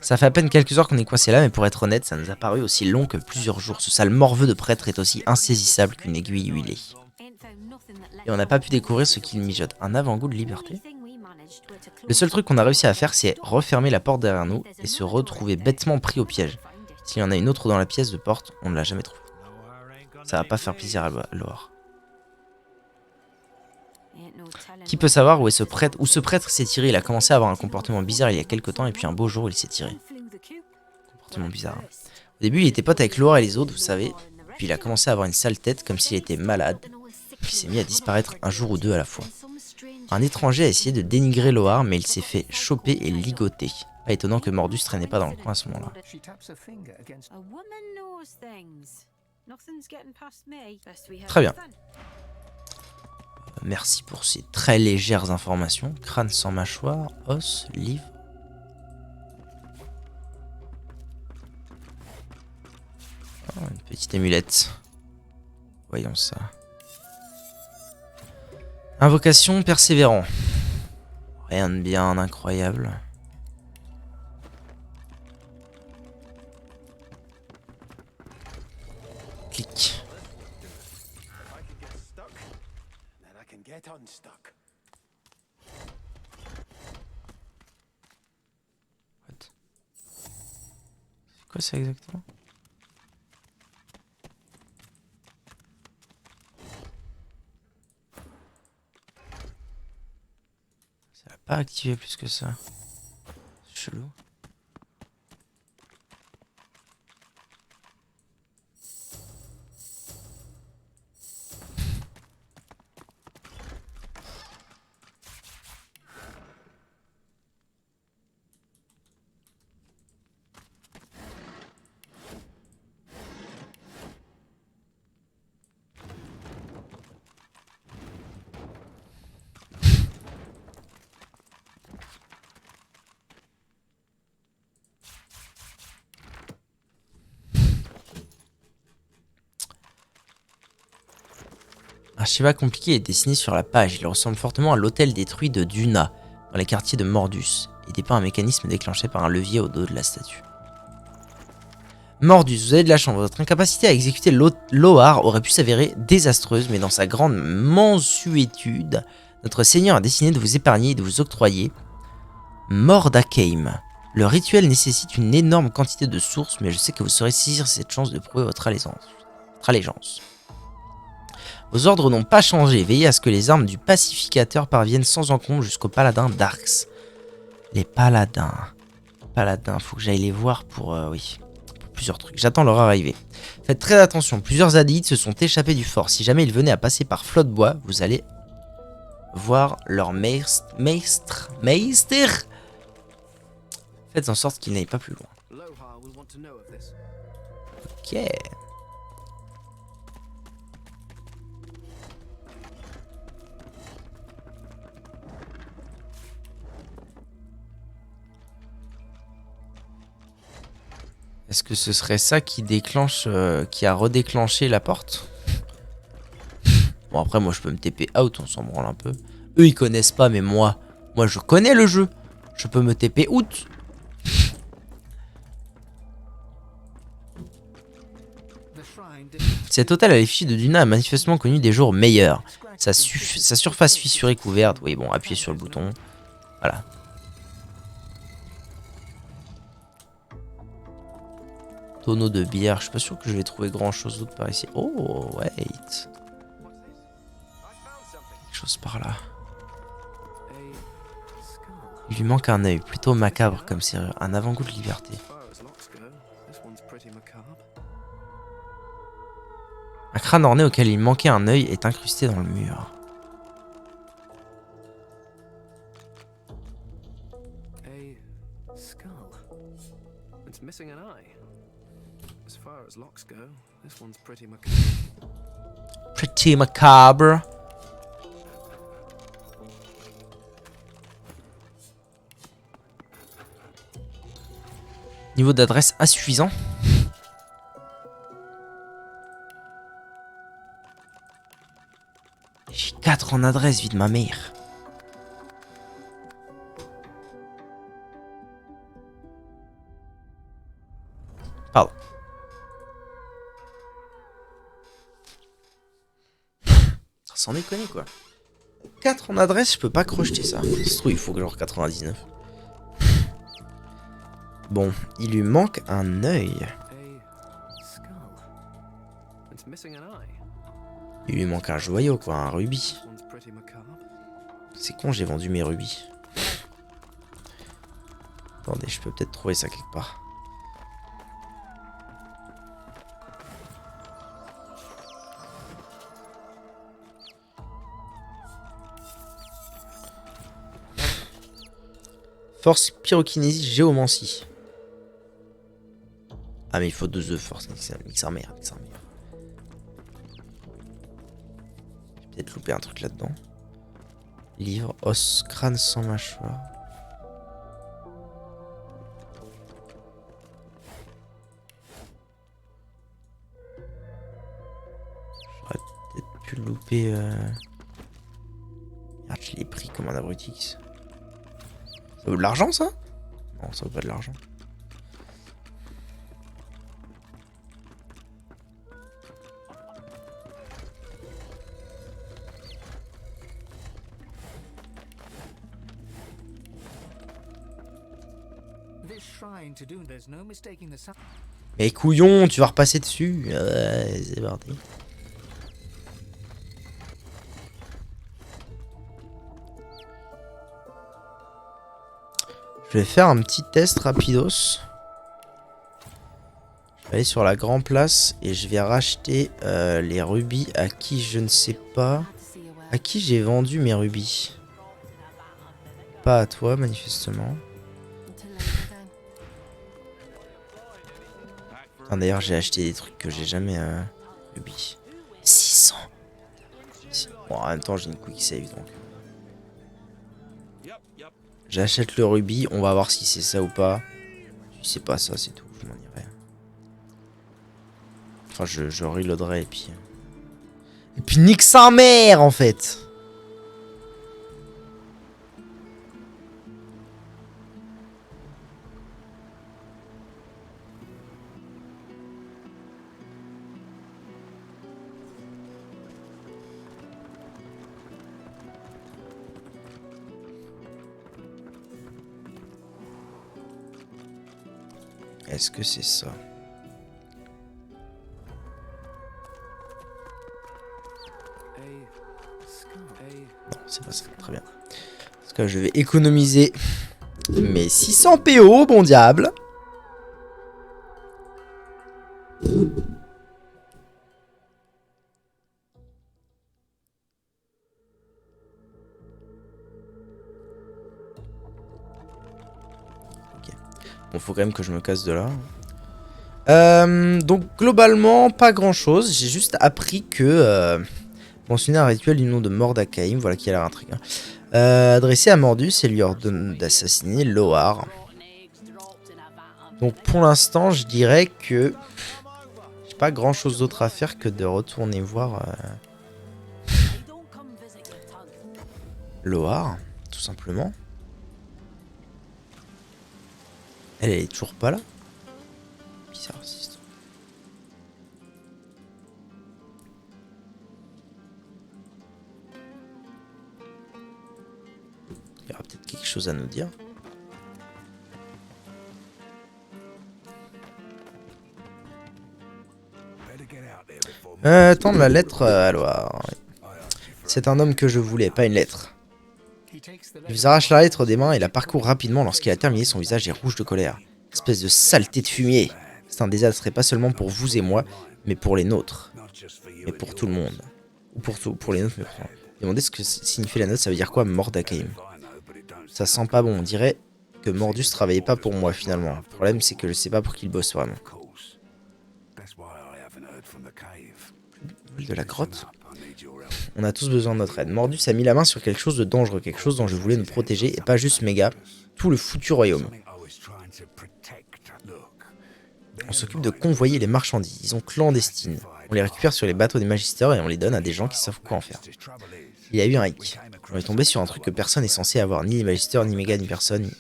Ça fait à peine quelques heures qu'on est coincé là, mais pour être honnête, ça nous a paru aussi long que plusieurs jours. Ce sale morveux de prêtre est aussi insaisissable qu'une aiguille huilée. Et on n'a pas pu découvrir ce qu'il mijote. Un avant-goût de liberté. Le seul truc qu'on a réussi à faire, c'est refermer la porte derrière nous et se retrouver bêtement pris au piège. S'il y en a une autre dans la pièce de porte, on ne l'a jamais trouvée. Ça va pas faire plaisir à Lohar. Qui peut savoir où ce prêtre s'est tiré? Il a commencé à avoir un comportement bizarre il y a quelques temps et puis un beau jour il s'est tiré. Comportement bizarre. Au début il était pote avec Lohar et les autres, vous savez. Puis il a commencé à avoir une sale tête comme s'il était malade. Puis il s'est mis à disparaître un jour ou deux à la fois. Un étranger a essayé de dénigrer Lohar mais il s'est fait choper et ligoter. Pas étonnant que Mordus traînait pas dans le coin à ce moment-là. Très bien. Merci pour ces très légères informations. Crâne sans mâchoire, os, livre. Oh, une petite amulette. Voyons ça. Invocation persévérant. Rien de bien incroyable. Clic. C'est quoi ça exactement? Ça va pas activer plus que ça. C'est chelou. Un schéma compliqué est dessiné sur la page. Il ressemble fortement à l'hôtel détruit de Duna, dans les quartiers de Mordus, et dépeint un mécanisme déclenché par un levier au dos de la statue. Mordus, vous avez de la chance. Votre incapacité à exécuter Lohar aurait pu s'avérer désastreuse, mais dans sa grande mansuétude, notre seigneur a décidé de vous épargner et de vous octroyer Mordakaim. Le rituel nécessite une énorme quantité de sources, mais je sais que vous saurez saisir cette chance de prouver votre allégeance. Vos ordres n'ont pas changé. Veillez à ce que les armes du pacificateur parviennent sans encombre jusqu'aux paladins d'Arx. Les paladins. Paladins, faut que j'aille les voir pour... oui, pour plusieurs trucs. J'attends leur arrivée. Faites très attention, plusieurs Adéides se sont échappés du fort. Si jamais ils venaient à passer par Flotte-Bois, vous allez voir leur maître. Faites en sorte qu'ils n'aillent pas plus loin. Ok. Est-ce que ce serait ça qui déclenche, qui a redéclenché la porte? Bon après moi je peux me TP out, on s'en branle un peu. Eux ils connaissent pas mais moi je connais le jeu. Je peux me TP out. Cet hôtel à l'effigie de Duna a manifestement connu des jours meilleurs. Sa surface fissurée couverte. Oui bon appuyez sur le bouton. Voilà. Tonneau de bière. Je suis pas sûr que je vais trouver grand chose d'autre par ici. Oh wait. Quelque chose par là. Il lui manque un œil, plutôt macabre comme serrure, un avant-goût de liberté. Un crâne orné auquel il manquait un œil est incrusté dans le mur. Pretty macabre. Niveau d'adresse insuffisant. J'ai 4 en adresse, vie de ma mère. Pardon. Sans déconner quoi. 4 en adresse, je peux pas crocheter ça. Ça se trouve, il faut que genre 99. Bon, il lui manque un œil. Il lui manque un joyau quoi, un rubis. C'est con, j'ai vendu mes rubis. Attendez, je peux peut-être trouver ça quelque part. Force pyrokinésie, géomancie. Ah mais il faut 2 œufs force, mixer merde, mixer merde. J'ai peut-être loupé un truc là-dedans. Livre, os, crâne sans mâchoire. J'aurais peut-être pu louper... Merde, je l'ai pris comme un abruti. Ça vaut de l'argent ça? Non, ça vaut pas de l'argent. Mais couillon, tu vas repasser dessus. C'est parti. Je vais faire un petit test rapidos. Je vais aller sur la grande place et je vais racheter les rubis à qui je ne sais pas. À qui j'ai vendu mes rubis? Pas à toi manifestement. D'ailleurs j'ai acheté des trucs que j'ai jamais rubis. 600. Bon en même temps j'ai une quick save donc. J'achète le rubis, on va voir si c'est ça ou pas. Si c'est pas ça, c'est tout, je m'en irai. Enfin, je reloaderai et puis... Et puis nique sa mère en fait. Est-ce que c'est ça? Non, c'est pas ça. Très bien. Parce que je vais économiser mes 600 PO, bon diable. Ok. Bon, faut quand même que je me casse de là. Donc globalement, pas grand chose. J'ai juste appris que mentionner un rituel du nom de Mordakaim, voilà qui a l'air intriguant. Adressé à Mordus et lui ordonne d'assassiner Loar. Donc pour l'instant, je dirais que j'ai pas grand chose d'autre à faire que de retourner voir Loar, tout simplement. Elle est toujours pas là. Bizarre, cette histoire. Il y aura peut-être quelque chose à nous dire. Tendre la lettre à Loar. C'est un homme que je voulais, pas une lettre. Il vous arrache la lettre des mains et la parcourt rapidement. Lorsqu'il a terminé, son visage est rouge de colère. Espèce de saleté de fumier. C'est un désastre et pas seulement pour vous et moi, mais pour les nôtres. Mais pour tout le monde. Ou pour les nôtres, mais pour... Demandez ce que signifie la note, ça veut dire quoi, Mordakaim? Ça sent pas bon, on dirait que Mordus travaillait pas pour moi finalement. Le problème c'est que je sais pas pour qui il bosse vraiment. De la grotte. On a tous besoin de notre aide. Mordus a mis la main sur quelque chose de dangereux, quelque chose dont je voulais nous protéger, et pas juste Méga, tout le foutu royaume. On s'occupe de convoyer les marchandises, disons clandestines. On les récupère sur les bateaux des magisters et on les donne à des gens qui savent quoi en faire. Il y a eu un hic. On est tombé sur un truc que personne n'est censé avoir, ni les magisters, ni Méga, ni personne,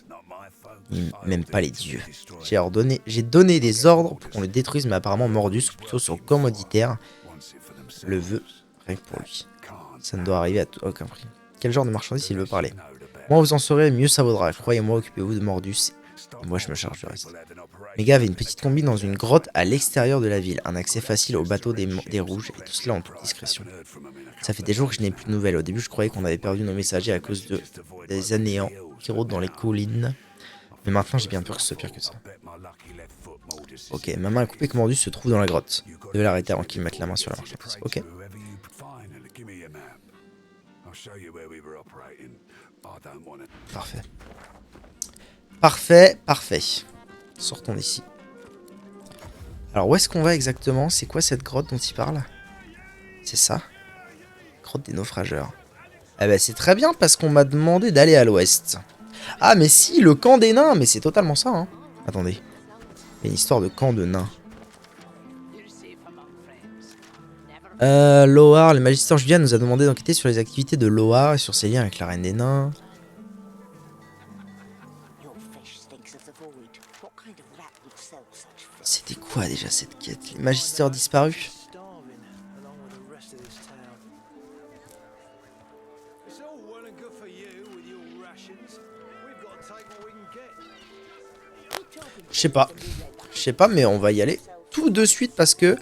ni même pas les dieux. J'ai donné des ordres pour qu'on le détruise, mais apparemment Mordus, ou plutôt son commoditaire, le veut rien que pour lui. Ça ne doit arriver à aucun prix. Quel genre de marchandise il veut parler? Moins vous en saurez, mieux ça vaudra. Croyez-moi, occupez-vous de Mordus. Et moi, je me charge du reste. Méga avait une petite combi dans une grotte à l'extérieur de la ville. Un accès facile au bateau des rouges, et tout cela en toute discrétion. Ça fait des jours que je n'ai plus de nouvelles. Au début, je croyais qu'on avait perdu nos messagers à cause des anéants qui rôdent dans les collines. Mais maintenant, j'ai bien peur que ce soit pire que ça. Ok, ma main a coupé que Mordus se trouve dans la grotte. Je devais l'arrêter avant qu'il mette la main sur la marchandise. Ok. Parfait. Parfait, parfait. Sortons d'ici. Alors, où est-ce qu'on va exactement? C'est quoi cette grotte dont il parle? C'est ça? Grotte des naufrageurs. Eh ben, c'est très bien parce qu'on m'a demandé d'aller à l'ouest. Ah, mais si, le camp des nains. Mais c'est totalement ça, hein. Attendez. Il y a une histoire de camp de nains. Loar, le magistère Julien nous a demandé d'enquêter sur les activités de Loar et sur ses liens avec la reine des nains. C'était quoi déjà cette quête? Les magistères disparus? Je sais pas. Je sais pas, mais on va y aller tout de suite parce que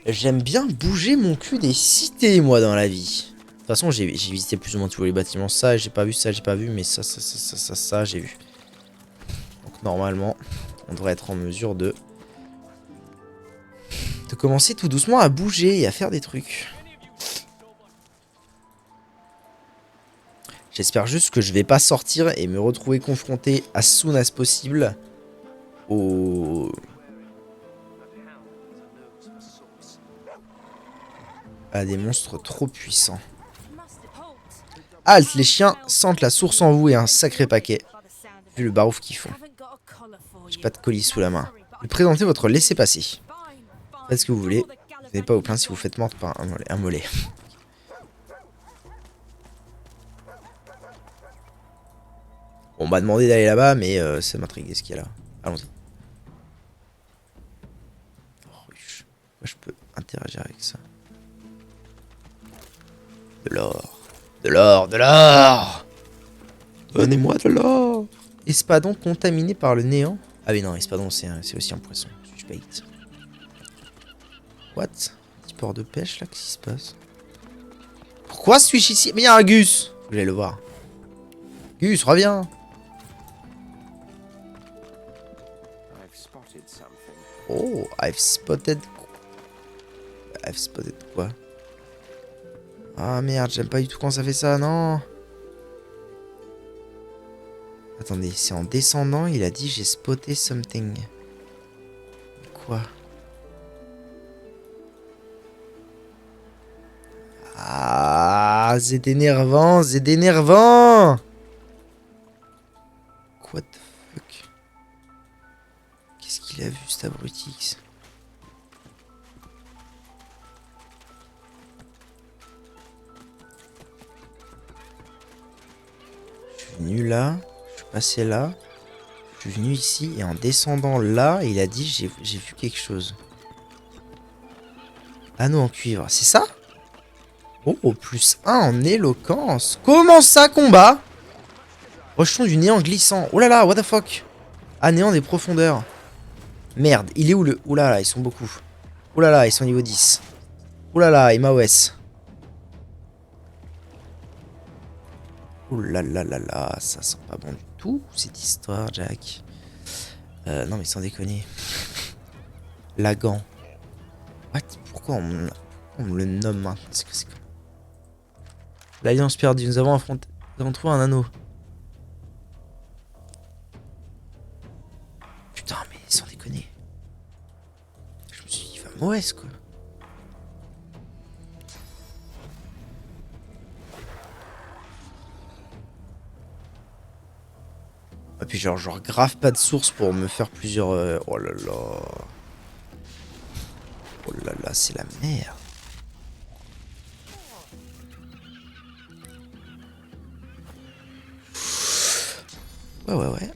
j'aime bien bouger mon cul des cités, moi, dans la vie. De toute façon, j'ai visité plus ou moins tous les bâtiments. Ça, j'ai pas vu, ça, j'ai pas vu, mais ça, j'ai vu. Donc, normalement, on devrait être en mesure de commencer tout doucement à bouger et à faire des trucs. J'espère juste que je vais pas sortir et me retrouver confronté as soon as possible à des monstres trop puissants. Halte, les chiens sentent la source en vous et un sacré paquet. Vu le barouf qu'ils font. J'ai pas de colis sous la main. Présentez votre laissez-passer. Faites ce que vous voulez. Vous n'avez pas au plaindre si vous faites mordre par un mollet. On m'a demandé d'aller là-bas, mais ça m'intrigue ce qu'il y a là. Allons-y. Oh, moi, je peux interagir avec ça. De l'or. De l'or, de l'or! Donnez-moi de l'or! Espadon contaminé par le néant? Ah oui, non, espadon, c'est aussi un poisson. Je bait. What? Petit port de pêche là, qu'est-ce qui se passe? Pourquoi suis-je ici? Mais il y a un Gus! Vous allez le voir. Gus, reviens! Oh, I've spotted quoi? Ah merde, j'aime pas du tout quand ça fait ça, non! Attendez, c'est en descendant, il a dit j'ai spotté something. Quoi? Ah, c'est énervant, c'est énervant. What the fuck? Qu'est-ce qu'il a vu, cet abrutix? Je suis venu là, je suis passé là, je suis venu ici, et en descendant là, il a dit j'ai vu quelque chose. Anneau en cuivre, c'est ça? Oh, plus 1 en éloquence. Comment ça, combat? Rejeton du néant glissant. Oh là là, what the fuck? Ah, néant des profondeurs. Merde, il est où le... Ouh là là, ils sont beaucoup. Ouh là là, ils sont niveau 10. Ouh là là, MAOS. Ouh là là là là, ça sent pas bon du tout, cette histoire, Jack. Non mais sans déconner. Lagan. What? Pourquoi on me le nomme maintenant? C'est que c'est comme... L'Alliance perdue, nous avons affronté... Nous avons trouvé un anneau. Putain, mais sans déconner. Je me suis dit, va MAOS quoi. Et puis genre grave pas de source pour me faire plusieurs... Oh là là. Oh là là, c'est la merde. Ouais, ouais, ouais.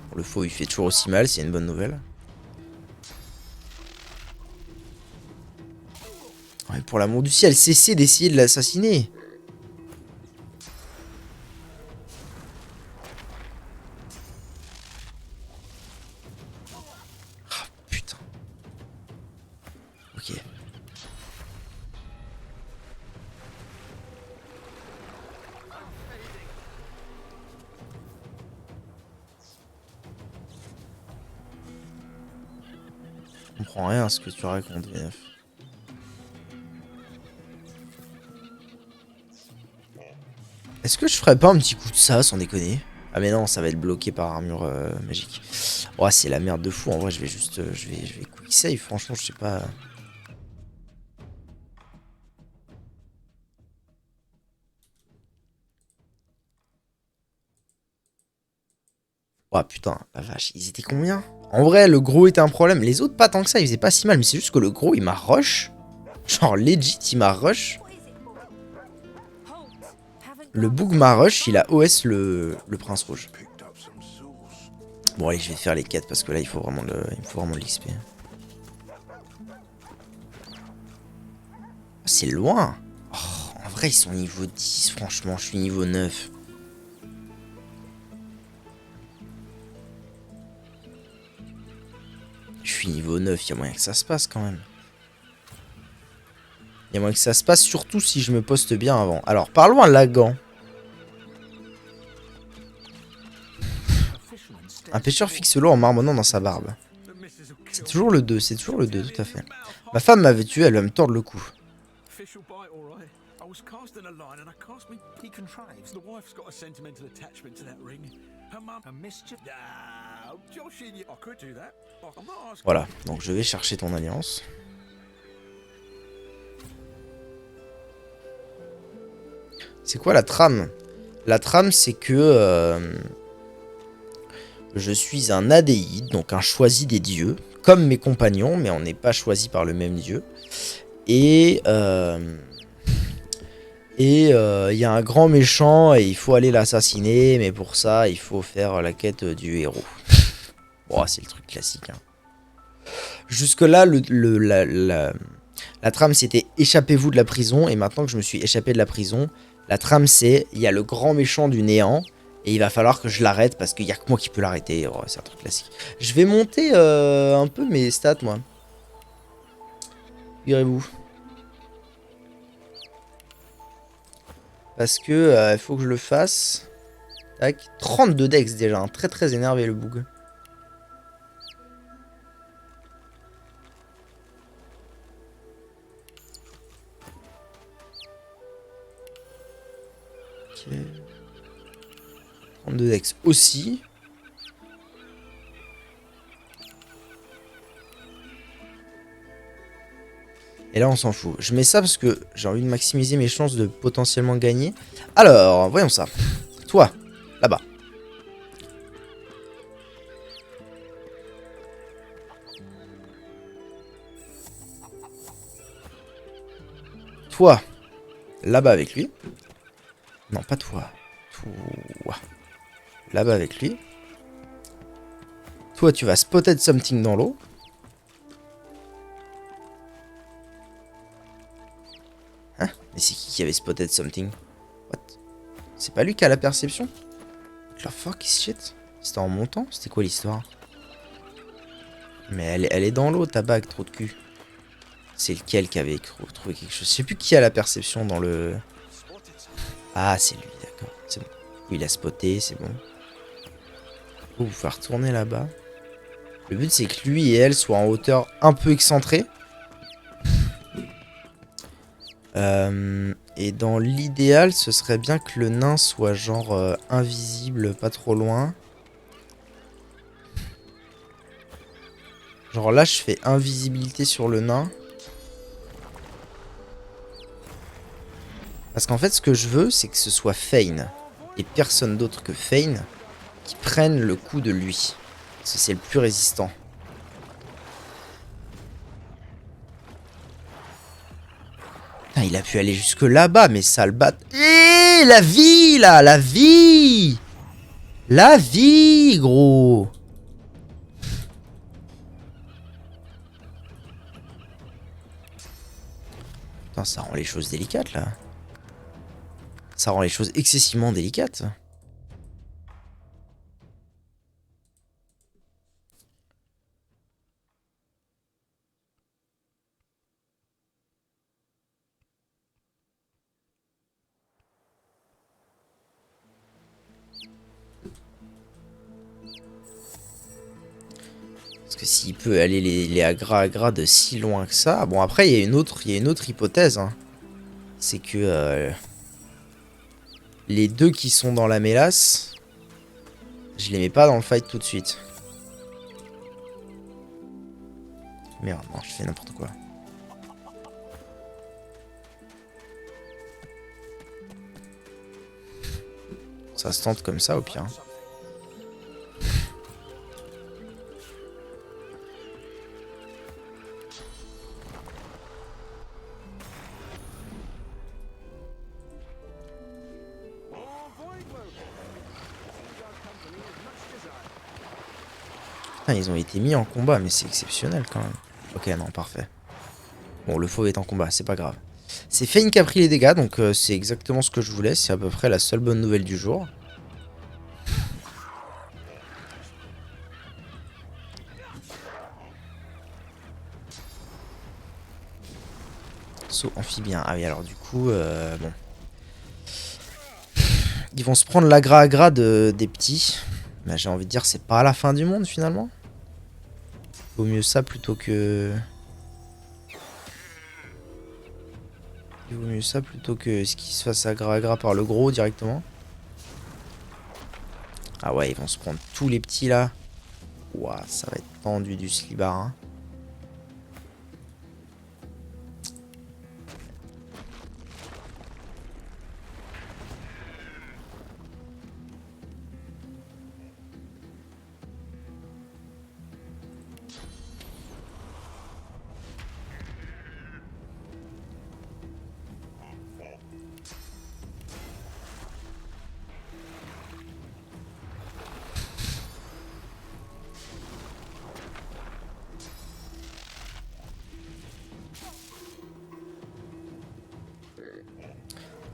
Bon, le faux, il fait toujours aussi mal, c'est une bonne nouvelle. Ouais, pour l'amour du ciel, cessez d'essayer de l'assassiner. Ah, putain. Ok. Je comprends rien à ce que tu racontes, VF. Est-ce que je ferais pas un petit coup de ça, sans déconner? Ah mais non, ça va être bloqué par armure magique. Oh, c'est la merde de fou. En vrai, je vais juste... je vais quick save, franchement, je sais pas... Oh putain, la vache, ils étaient combien? En vrai, le gros était un problème. Les autres, pas tant que ça, ils faisaient pas si mal. Mais c'est juste que le gros, il m'a rush. Genre, legit, il m'a rush. Le Boug m'a rush, il a OS le Prince Rouge. Bon, allez, je vais faire les quêtes parce que là, il faut vraiment de l'XP. C'est loin. Oh, en vrai, ils sont niveau 10. Franchement, je suis niveau 9. Je suis niveau 9, il y a moyen que ça se passe quand même. Il y a moyen que ça se passe, surtout si je me poste bien avant. Alors, parlons à Lagan. Un pêcheur fixe l'eau en marmonnant dans sa barbe. C'est toujours le 2, c'est toujours le 2, tout à fait. Ma femme m'avait tué, elle va me tordre le cou. Voilà, donc je vais chercher ton alliance. C'est quoi la trame? La trame, c'est que je suis un adéide, donc un choisi des dieux, comme mes compagnons, mais on n'est pas choisi par le même dieu. Et il y a un grand méchant et il faut aller l'assassiner, mais pour ça, il faut faire la quête du héros. Bon, c'est le truc classique. Hein. Jusque-là, la trame, c'était échappez-vous de la prison, et maintenant que je me suis échappé de la prison, la trame, c'est il y a le grand méchant du néant, et il va falloir que je l'arrête, parce qu'il n'y a que moi qui peux l'arrêter. Oh, c'est un truc classique. Je vais monter un peu mes stats, moi. Figurez-vous. Parce que il faut que je le fasse. Tac. 32 dex déjà. Hein. Très très énervé le boug. Ok. 32 dex aussi. Et là, on s'en fout. Je mets ça parce que j'ai envie de maximiser mes chances de potentiellement gagner. Alors, voyons ça. Toi, là-bas. Toi, là-bas avec lui. Non, pas toi. Toi. Là-bas avec lui. Toi, tu vas spotted something dans l'eau. Hein? Mais c'est qui avait spotted something? What? C'est pas lui qui a la perception? What the fuck is shit? C'était en montant? C'était quoi l'histoire? Mais elle est dans l'eau, ta bague, trop de cul. C'est lequel qui avait trouvé quelque chose? Je sais plus qui a la perception dans le... Ah, c'est lui, d'accord. C'est bon. Il a spoté, c'est bon. Vous pouvez retourner là-bas. Le but, c'est que lui et elle soient en hauteur un peu excentrée. Et dans l'idéal, ce serait bien que le nain soit genre invisible, pas trop loin. Genre là, je fais invisibilité sur le nain. Parce qu'en fait, ce que je veux, c'est que ce soit Fane. Et personne d'autre que Fane qui prenne le coup de lui. Parce que c'est le plus résistant. Putain, il a pu aller jusque là-bas, mais sale bat. Eh, la vie, là, la vie! La vie, gros! Putain, ça rend les choses délicates, là. Ça rend les choses excessivement délicates. Parce que s'il peut aller les agra de si loin que ça... Bon, après, il y a une autre hypothèse. Hein. C'est que... les deux qui sont dans la mélasse... Je les mets pas dans le fight tout de suite. Merde, non, je fais n'importe quoi. Ça se tente comme ça, au pire. Putain, ils ont été mis en combat, mais c'est exceptionnel quand même. Ok, non, parfait. Bon, le fauve est en combat, c'est pas grave. C'est Fane qui a pris les dégâts, donc c'est exactement ce que je voulais. C'est à peu près la seule bonne nouvelle du jour. Saut amphibien. Ah oui, alors du coup, bon. Ils vont se prendre l'agra-agra des petits. Bah, j'ai envie de dire, c'est pas la fin du monde finalement. Vaut mieux ça plutôt que... Il vaut mieux ça plutôt que ce qui se fasse agra-agra par le gros directement. Ah ouais, ils vont se prendre tous les petits là. Ouah, ça va être tendu du slibard. Hein.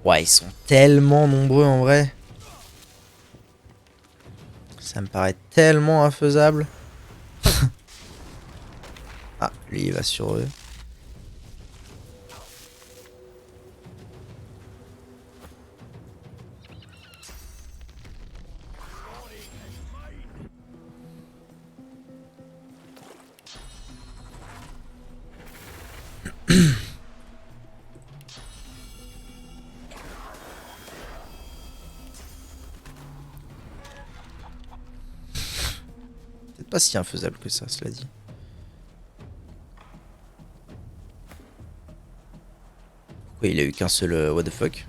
Ouais, ils sont tellement nombreux en vrai. Ça me paraît tellement infaisable. Ah, lui il va sur eux. pas si infaisable que ça, cela dit. Pourquoi il a eu qu'un seul what the fuck?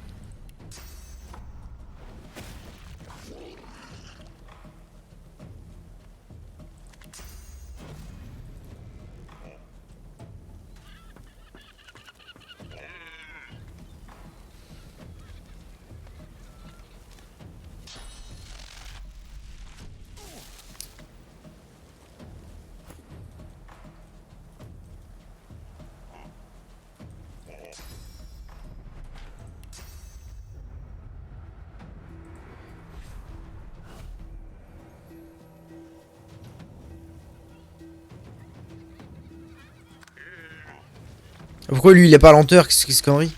Pourquoi lui il est pas lenteur? Qu'est-ce que c'est connerie?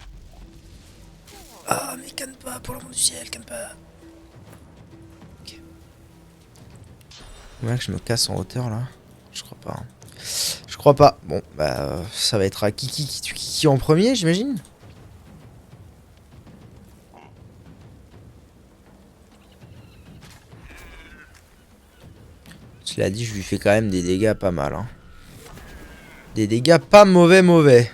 Ah mais canne pas pour l'amour du ciel, canne pas. Ok. Ouais que je me casse en hauteur là. Je crois pas. Hein. Je crois pas. Bon bah ça va être à Kiki qui tue Kiki en premier j'imagine. Cela dit je lui fais quand même des dégâts pas mal. Hein. Des dégâts pas mauvais.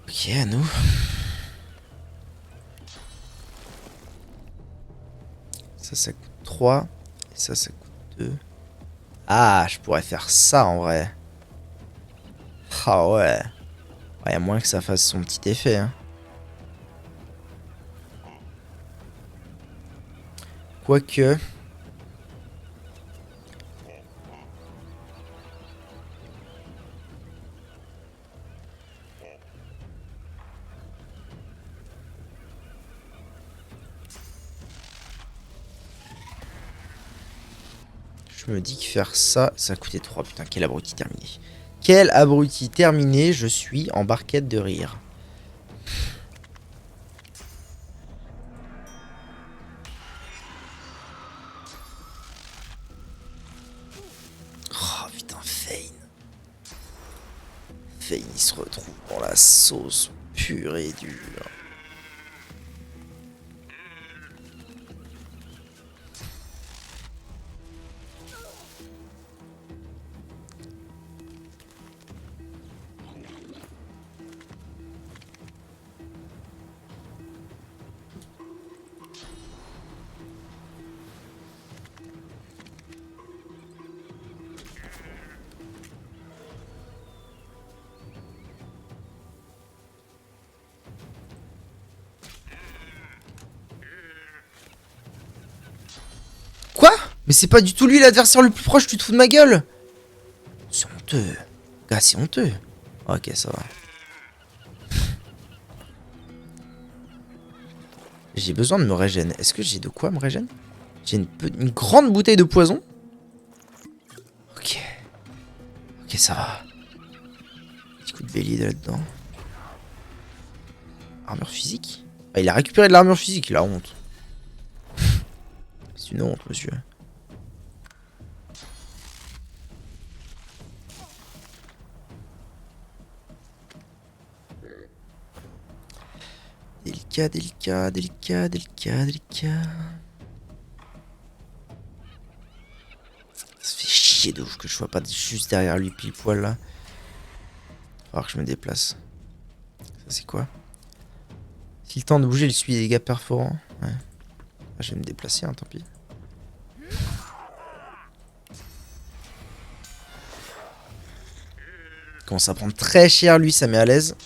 Ok, à nous. Ça coûte 3. Et ça coûte 2. Ah, je pourrais faire ça en vrai. Ah ouais. Ouais, à moins que ça fasse son petit effet. Hein. Quoique. Je me dis que faire ça, ça coûtait 3. Putain, quel abruti terminé. Quel abruti terminé, je suis en barquette de rire. Oh putain, Fane. Fane, il se retrouve dans la sauce pure et dure. Quoi? Mais c'est pas du tout lui l'adversaire le plus proche, tu te fous de ma gueule? C'est honteux. Gars, c'est honteux. Ok, ça va. J'ai besoin de me régénérer. Est-ce que j'ai de quoi me régénérer? J'ai une grande bouteille de poison. Ok. Ok, ça va. Petit coup de bélier là-dedans. Armure physique? Ah, il a récupéré de l'armure physique, il a honte. C'est une honte, monsieur. Délicat. Ça fait chier de ouf que je sois pas juste derrière lui pile poil là. Faut voir que je me déplace. Ça c'est quoi? Si le temps de bouger, il suit les dégâts perforants. Ouais. Ah, je vais me déplacer, hein, tant pis. Il commence à prendre très cher lui, ça met à l'aise.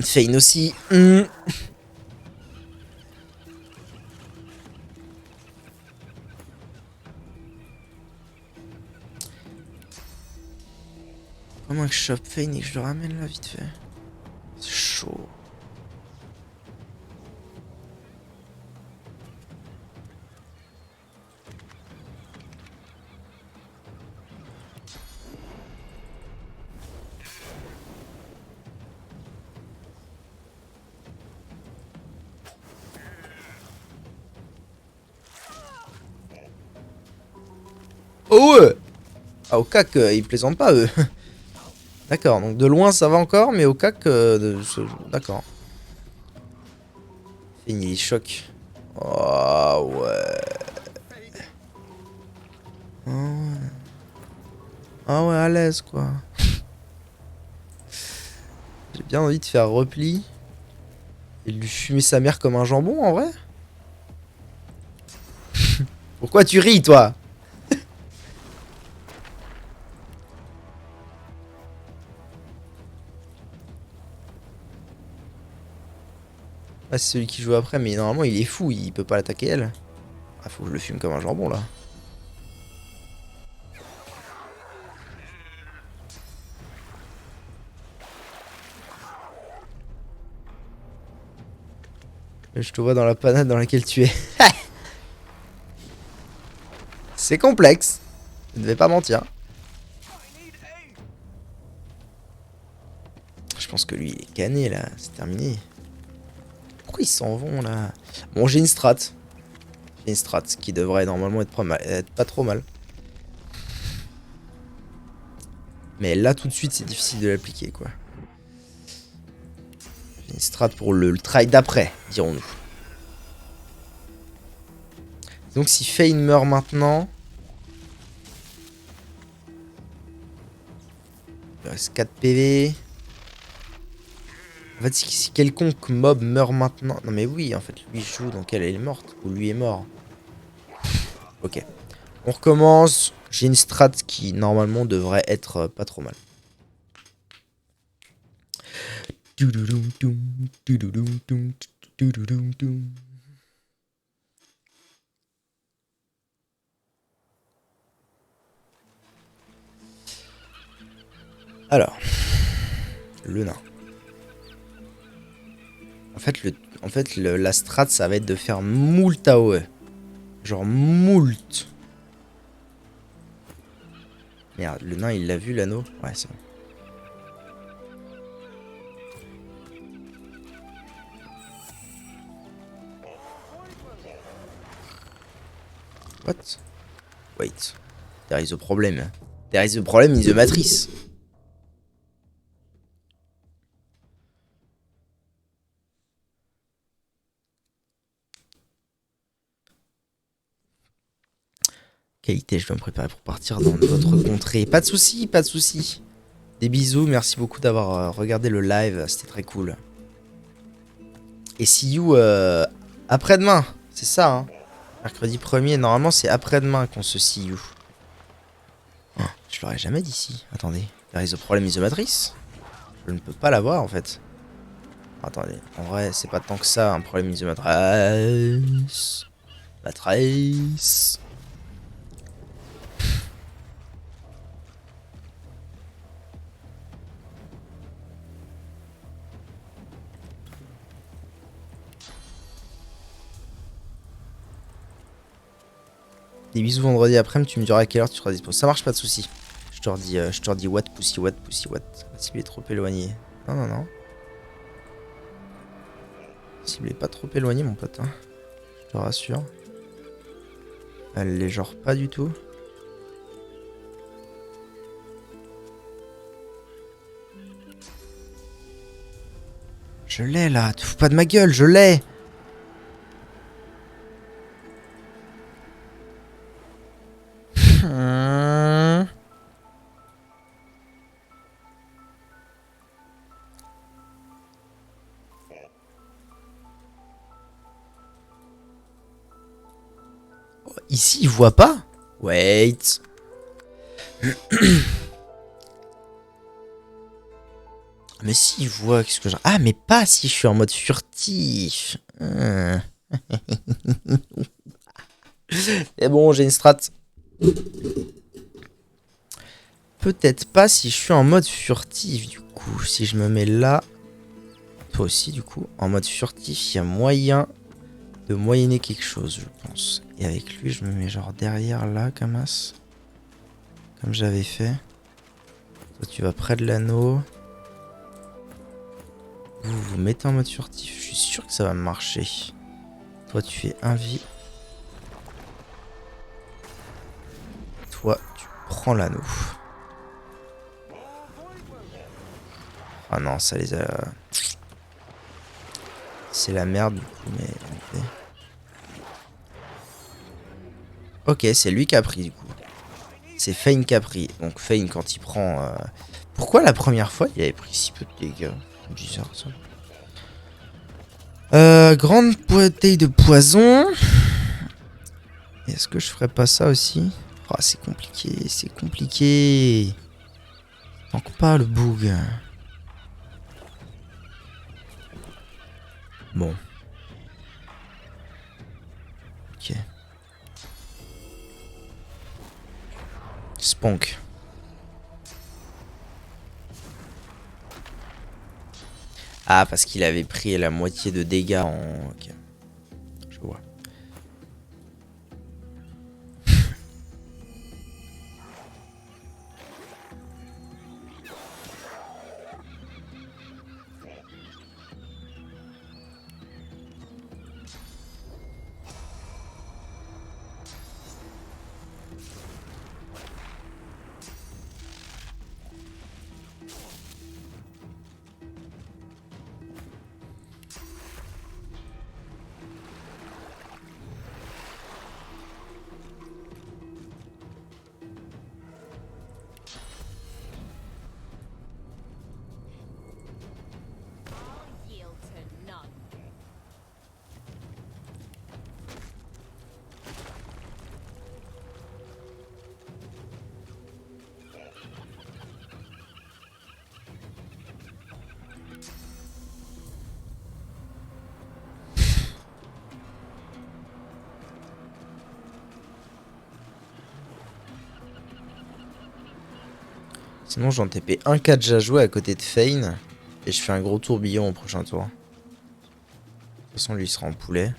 Fane aussi. Comment que je chope Fane et que je le ramène là vite fait? C'est chaud. Oh ouais. Ah, au cac, ils plaisantent pas, eux. D'accord, donc de loin ça va encore, mais au cac, d'accord. Fini les chocs. Oh ouais. Oh ouais. Ah ouais, à l'aise quoi. J'ai bien envie de faire repli. Et de lui fumer sa mère comme un jambon en vrai. Pourquoi tu ris toi? Ah, c'est celui qui joue après, mais normalement il est fou, il peut pas l'attaquer elle. Ah, faut que je le fume comme un jambon là. Je te vois dans la panade dans laquelle tu es. C'est complexe. Je ne vais pas mentir. Je pense que lui il est canné là, c'est terminé. Pourquoi ils s'en vont là? Bon, j'ai une strat. J'ai une strat qui devrait normalement être pas trop mal. Mais là tout de suite c'est difficile de l'appliquer quoi. J'ai une strat pour le try d'après, dirons-nous. Donc si Fane meurt maintenant... Il reste 4 PV. En fait, si quelconque mob meurt maintenant... Non mais oui, en fait, lui joue, donc elle est morte. Ou lui est mort. Ok. On recommence. J'ai une strat qui, normalement, devrait être pas trop mal. Alors. Le nain. En fait, la strat, ça va être de faire moult AOE. Genre moult. Merde, le nain, il l'a vu, l'anneau? Ouais, c'est bon. What? Wait. There is a problem. There is a problem in the matrice. Qualité, je dois me préparer pour partir dans votre contrée. Pas de soucis, pas de soucis. Des bisous, merci beaucoup d'avoir regardé le live, c'était très cool. Et see you après-demain, c'est ça, hein. Mercredi 1er, normalement c'est après-demain qu'on se see you. Oh, je l'aurais jamais dit si. Attendez, there is a problem isomatrice. Je ne peux pas l'avoir en fait. Attendez, en vrai c'est pas tant que ça un problème isomatrice. Matrice. Des bisous vendredi après-midi, tu me diras à quelle heure tu seras dispo. Ça marche, pas de soucis. Je te redis what, pussy, what, pussy, what. La cible est trop éloignée. Non, non, non. La cible est pas trop éloignée, mon pote. Hein. Je te rassure. Elle l'est genre pas du tout. Je l'ai là, te fous pas de ma gueule, je l'ai. Ici, il voit pas? Wait. Mais si, il voit, qu'est-ce que j'ai... Ah, mais pas si je suis en mode furtif. Et bon, j'ai une strat. Peut-être pas si je suis en mode furtif, du coup. Si je me mets là... Toi aussi, du coup. En mode furtif, il y a moyen de moyenner quelque chose, je pense. Et avec lui, je me mets genre derrière là, comme as. Comme j'avais fait. Toi, tu vas près de l'anneau. Vous vous mettez en mode furtif. Je suis sûr que ça va marcher. Toi, tu fais un vie. Toi, prend l'anneau. Ah non, ça les a... C'est la merde du coup, mais... Ok, c'est lui qui a pris du coup. C'est Fane qui a pris. Donc Fane quand il prend... Pourquoi la première fois il avait pris si peu de dégâts? Bizarre ça. Grande bouteille de poison. Est-ce que je ferais pas ça aussi? Oh, c'est compliqué, c'est compliqué. Manque pas le boug. Bon. Ok. Spunk. Ah, parce qu'il avait pris la moitié de dégâts en... Ok. Je vois. Sinon, j'en TP un 4 déjà joué à côté de Fane. Et je fais un gros tourbillon au prochain tour. De toute façon, lui il sera en poulet.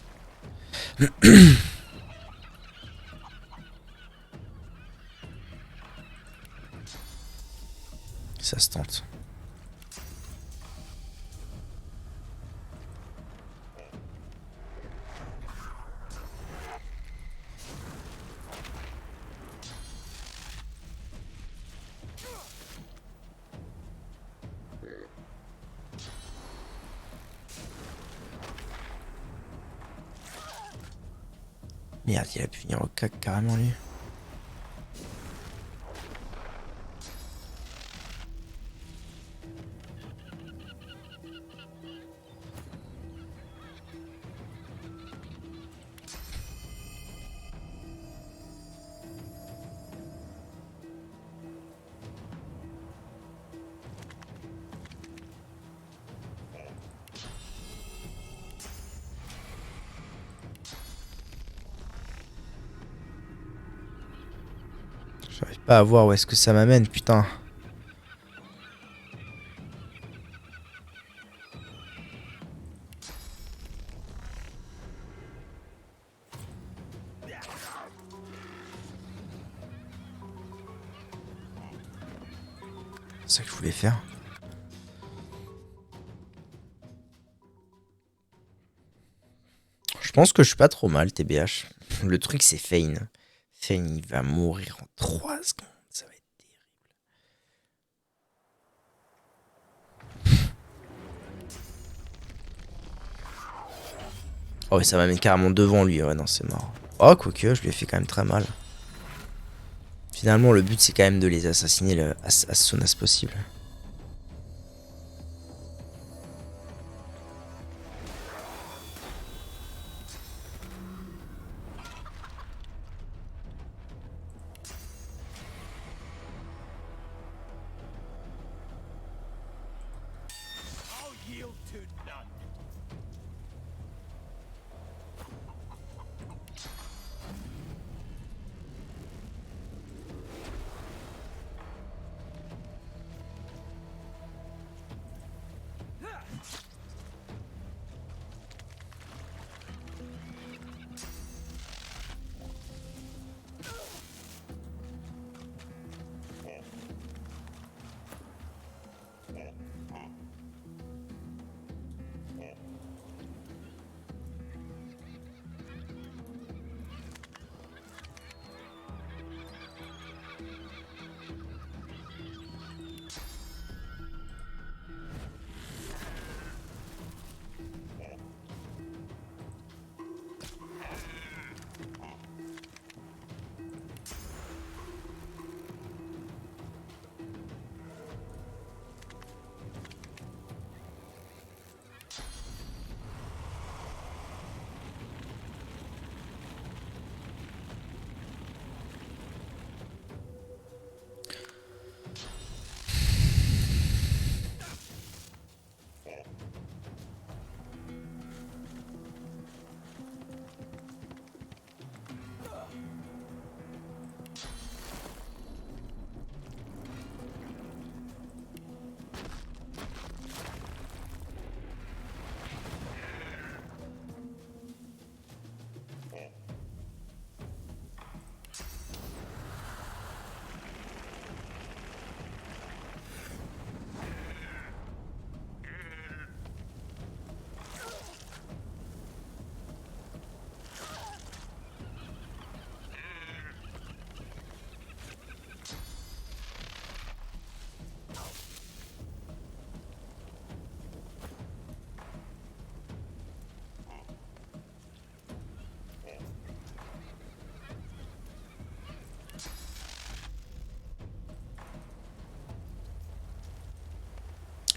Ça se tente. Merde, il a pu venir au cac carrément lui. J'arrive pas à voir où est-ce que ça m'amène, putain. C'est ça que je voulais faire. Je pense que je suis pas trop mal, TBH. Le truc, c'est Fane. Fane, il va mourir en 3 secondes. Ça va être terrible. Oh, et ça m'amène carrément devant lui. Ouais, non, c'est mort. Oh, quoique, je lui ai fait quand même très mal. Finalement, le but, c'est quand même de les assassiner as soon as possible.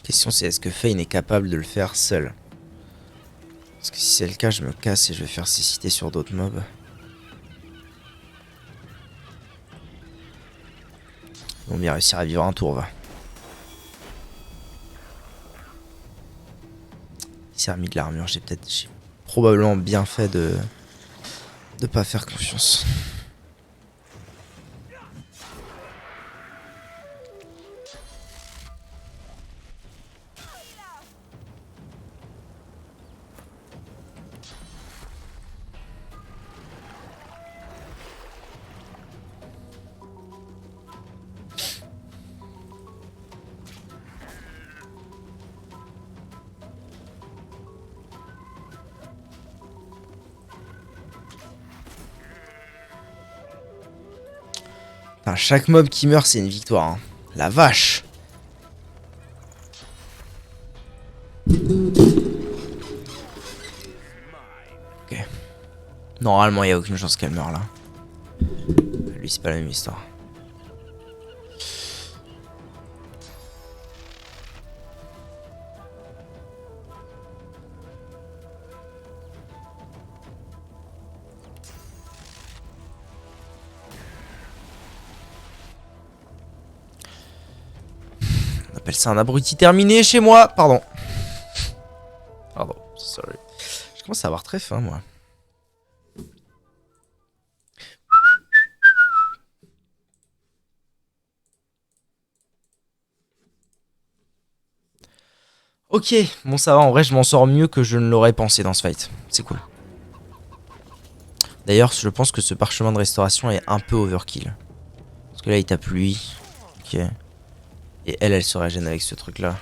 question c'est est-ce que Fane est capable de le faire seul? Parce que si c'est le cas, je me casse et je vais faire cécité sur d'autres mobs. Ils vont bien réussir à vivre un tour, va. Il s'est remis de l'armure, j'ai probablement bien fait de pas faire confiance. Enfin, chaque mob qui meurt, c'est une victoire. Hein. La vache! Ok. Normalement, il n'y a aucune chance qu'elle meure là. Lui, c'est pas la même histoire. On appelle ça un abruti terminé chez moi. Pardon. Pardon, sorry. Je commence à avoir très faim, moi. Ok, bon ça va, en vrai je m'en sors mieux que je ne l'aurais pensé dans ce fight. C'est cool. D'ailleurs, je pense que ce parchemin de restauration est un peu overkill. Parce que là il tape lui. Ok. Et elle se régène avec ce truc là.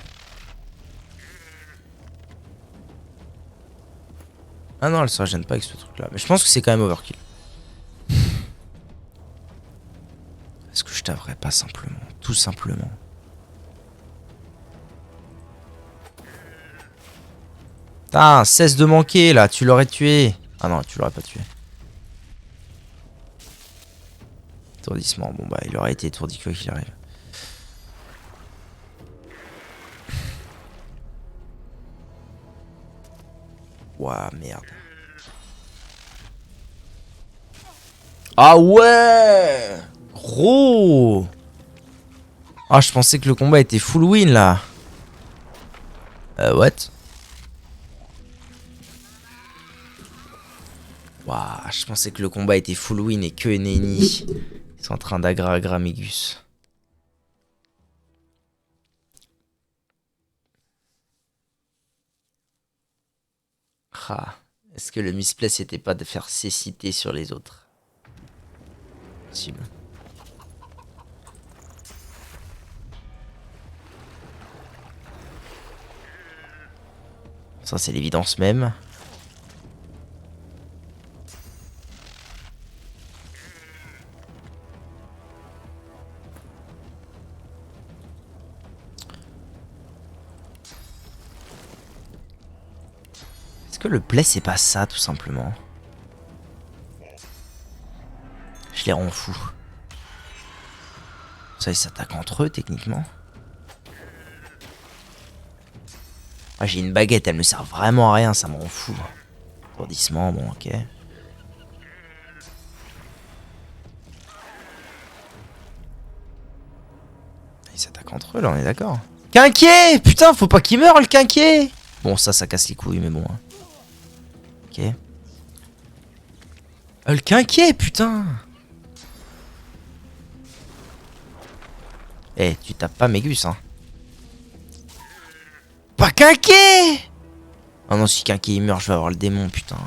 Ah non, elle se régène pas avec ce truc là. Mais je pense que c'est quand même overkill. Est-ce que je t'avrais pas simplement? Tout simplement. Putain, cesse de manquer là, tu l'aurais tué. Ah non, tu l'aurais pas tué. Étourdissement, bon bah il aurait été étourdi quoi qu'il arrive. Ouah, merde. Ah ouais! Gros! Ah, je pensais que le combat était full win là. What? Waouh, je pensais que le combat était full win et que Neni. Ils sont en train d'agra Mégus. Ah, est-ce que le misplay c'était pas de faire cécité sur les autres? Possible. Ça c'est l'évidence même. Est-ce que le play c'est pas ça tout simplement? Je les rends fous. Ça ils s'attaquent entre eux techniquement. Ah, j'ai une baguette, elle me sert vraiment à rien, ça me rend fou. Étourdissement, bon ok. Ils s'attaquent entre eux là, on est d'accord. Quinquet! Putain, faut pas qu'il meure le quinquet! Bon, ça casse les couilles, mais bon. Hein. Ok. Le quinquet, putain! Eh, tu tapes pas Mégus, hein. Pas quinquet! Oh non, si quinquet il meurt, je vais avoir le démon, putain.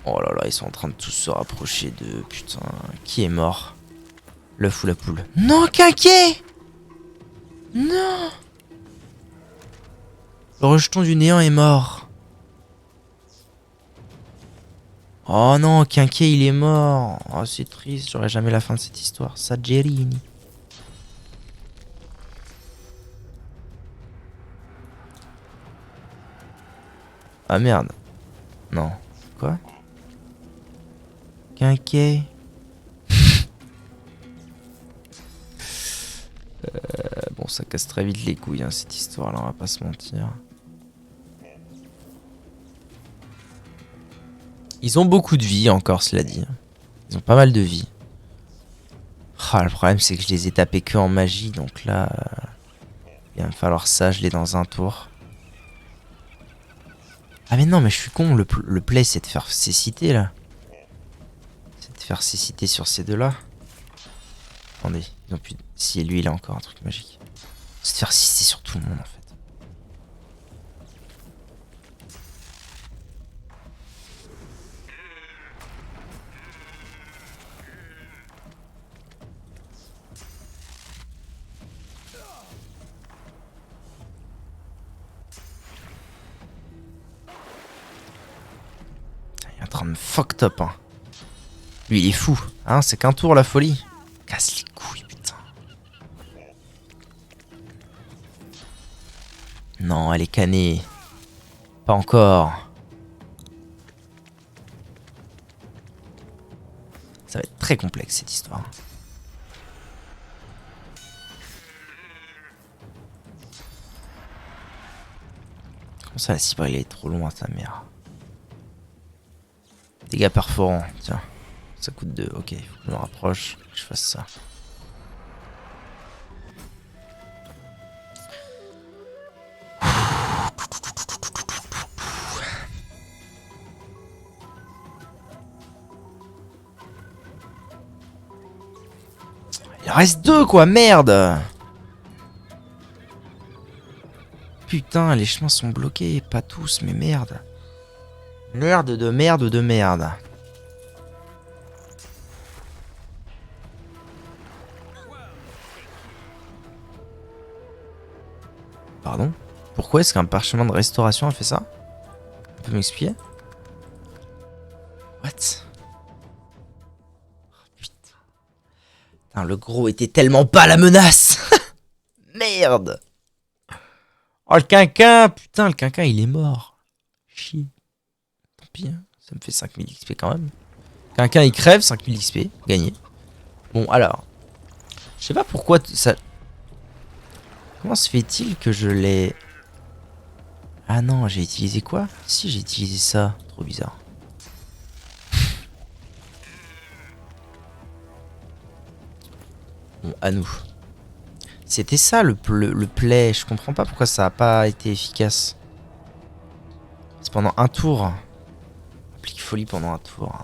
Oh là là, ils sont en train de tous se rapprocher de... Putain, qui est mort? L'œuf ou la poule? Non, quinquet! Non! Le rejeton du néant est mort. Oh non, quinquet il est mort. Oh, c'est triste, j'aurai jamais la fin de cette histoire. Saggerini. Ah merde. Non. Quoi? Quinquet. ça casse très vite les couilles, hein, cette histoire-là, on va pas se mentir. Ils ont beaucoup de vie encore, cela dit. Ils ont pas mal de vie. Ah, le problème, c'est que je les ai tapés que en magie, donc là... il va me falloir ça, je l'ai dans un tour. Ah mais non, mais je suis con, le play, c'est de faire céciter, là. C'est de faire céciter sur ces deux-là. Attendez, ils ont plus... Si, lui, il a encore un truc magique. C'est de faire céciter sur tout le monde, en fait. Il est en train de me fuck top, hein. Lui, il est fou. Hein, c'est qu'un tour, la folie. Casse les couilles, putain. Non, elle est cannée. Pas encore. Ça va être très complexe, cette histoire. Comment ça, la cible, elle est trop loin, sa mère. Dégâts perforants, tiens. Ça coûte 2, ok, il faut que je me rapproche, que je fasse ça. Il en reste 2 quoi, merde. Putain, les chemins sont bloqués, pas tous, mais merde. Merde de merde de merde. Pardon? Pourquoi est-ce qu'un parchemin de restauration a fait ça? Tu peux m'expliquer? What? Oh, putain. Putain, le gros était tellement pas la menace. Merde. Oh le quinquin. Putain, le quinquin il est mort. Chier. Tant pis, hein. Ça me fait 5000 XP quand même. Quinquin il crève, 5000 XP. Gagné. Bon alors. Je sais pas pourquoi ça... Comment se fait-il que je l'ai... Ah non, j'ai utilisé quoi? Si, j'ai utilisé ça. Trop bizarre. Bon, à nous. C'était ça le play. Je comprends pas pourquoi ça a pas été efficace. C'est pendant un tour. Applique folie pendant un tour.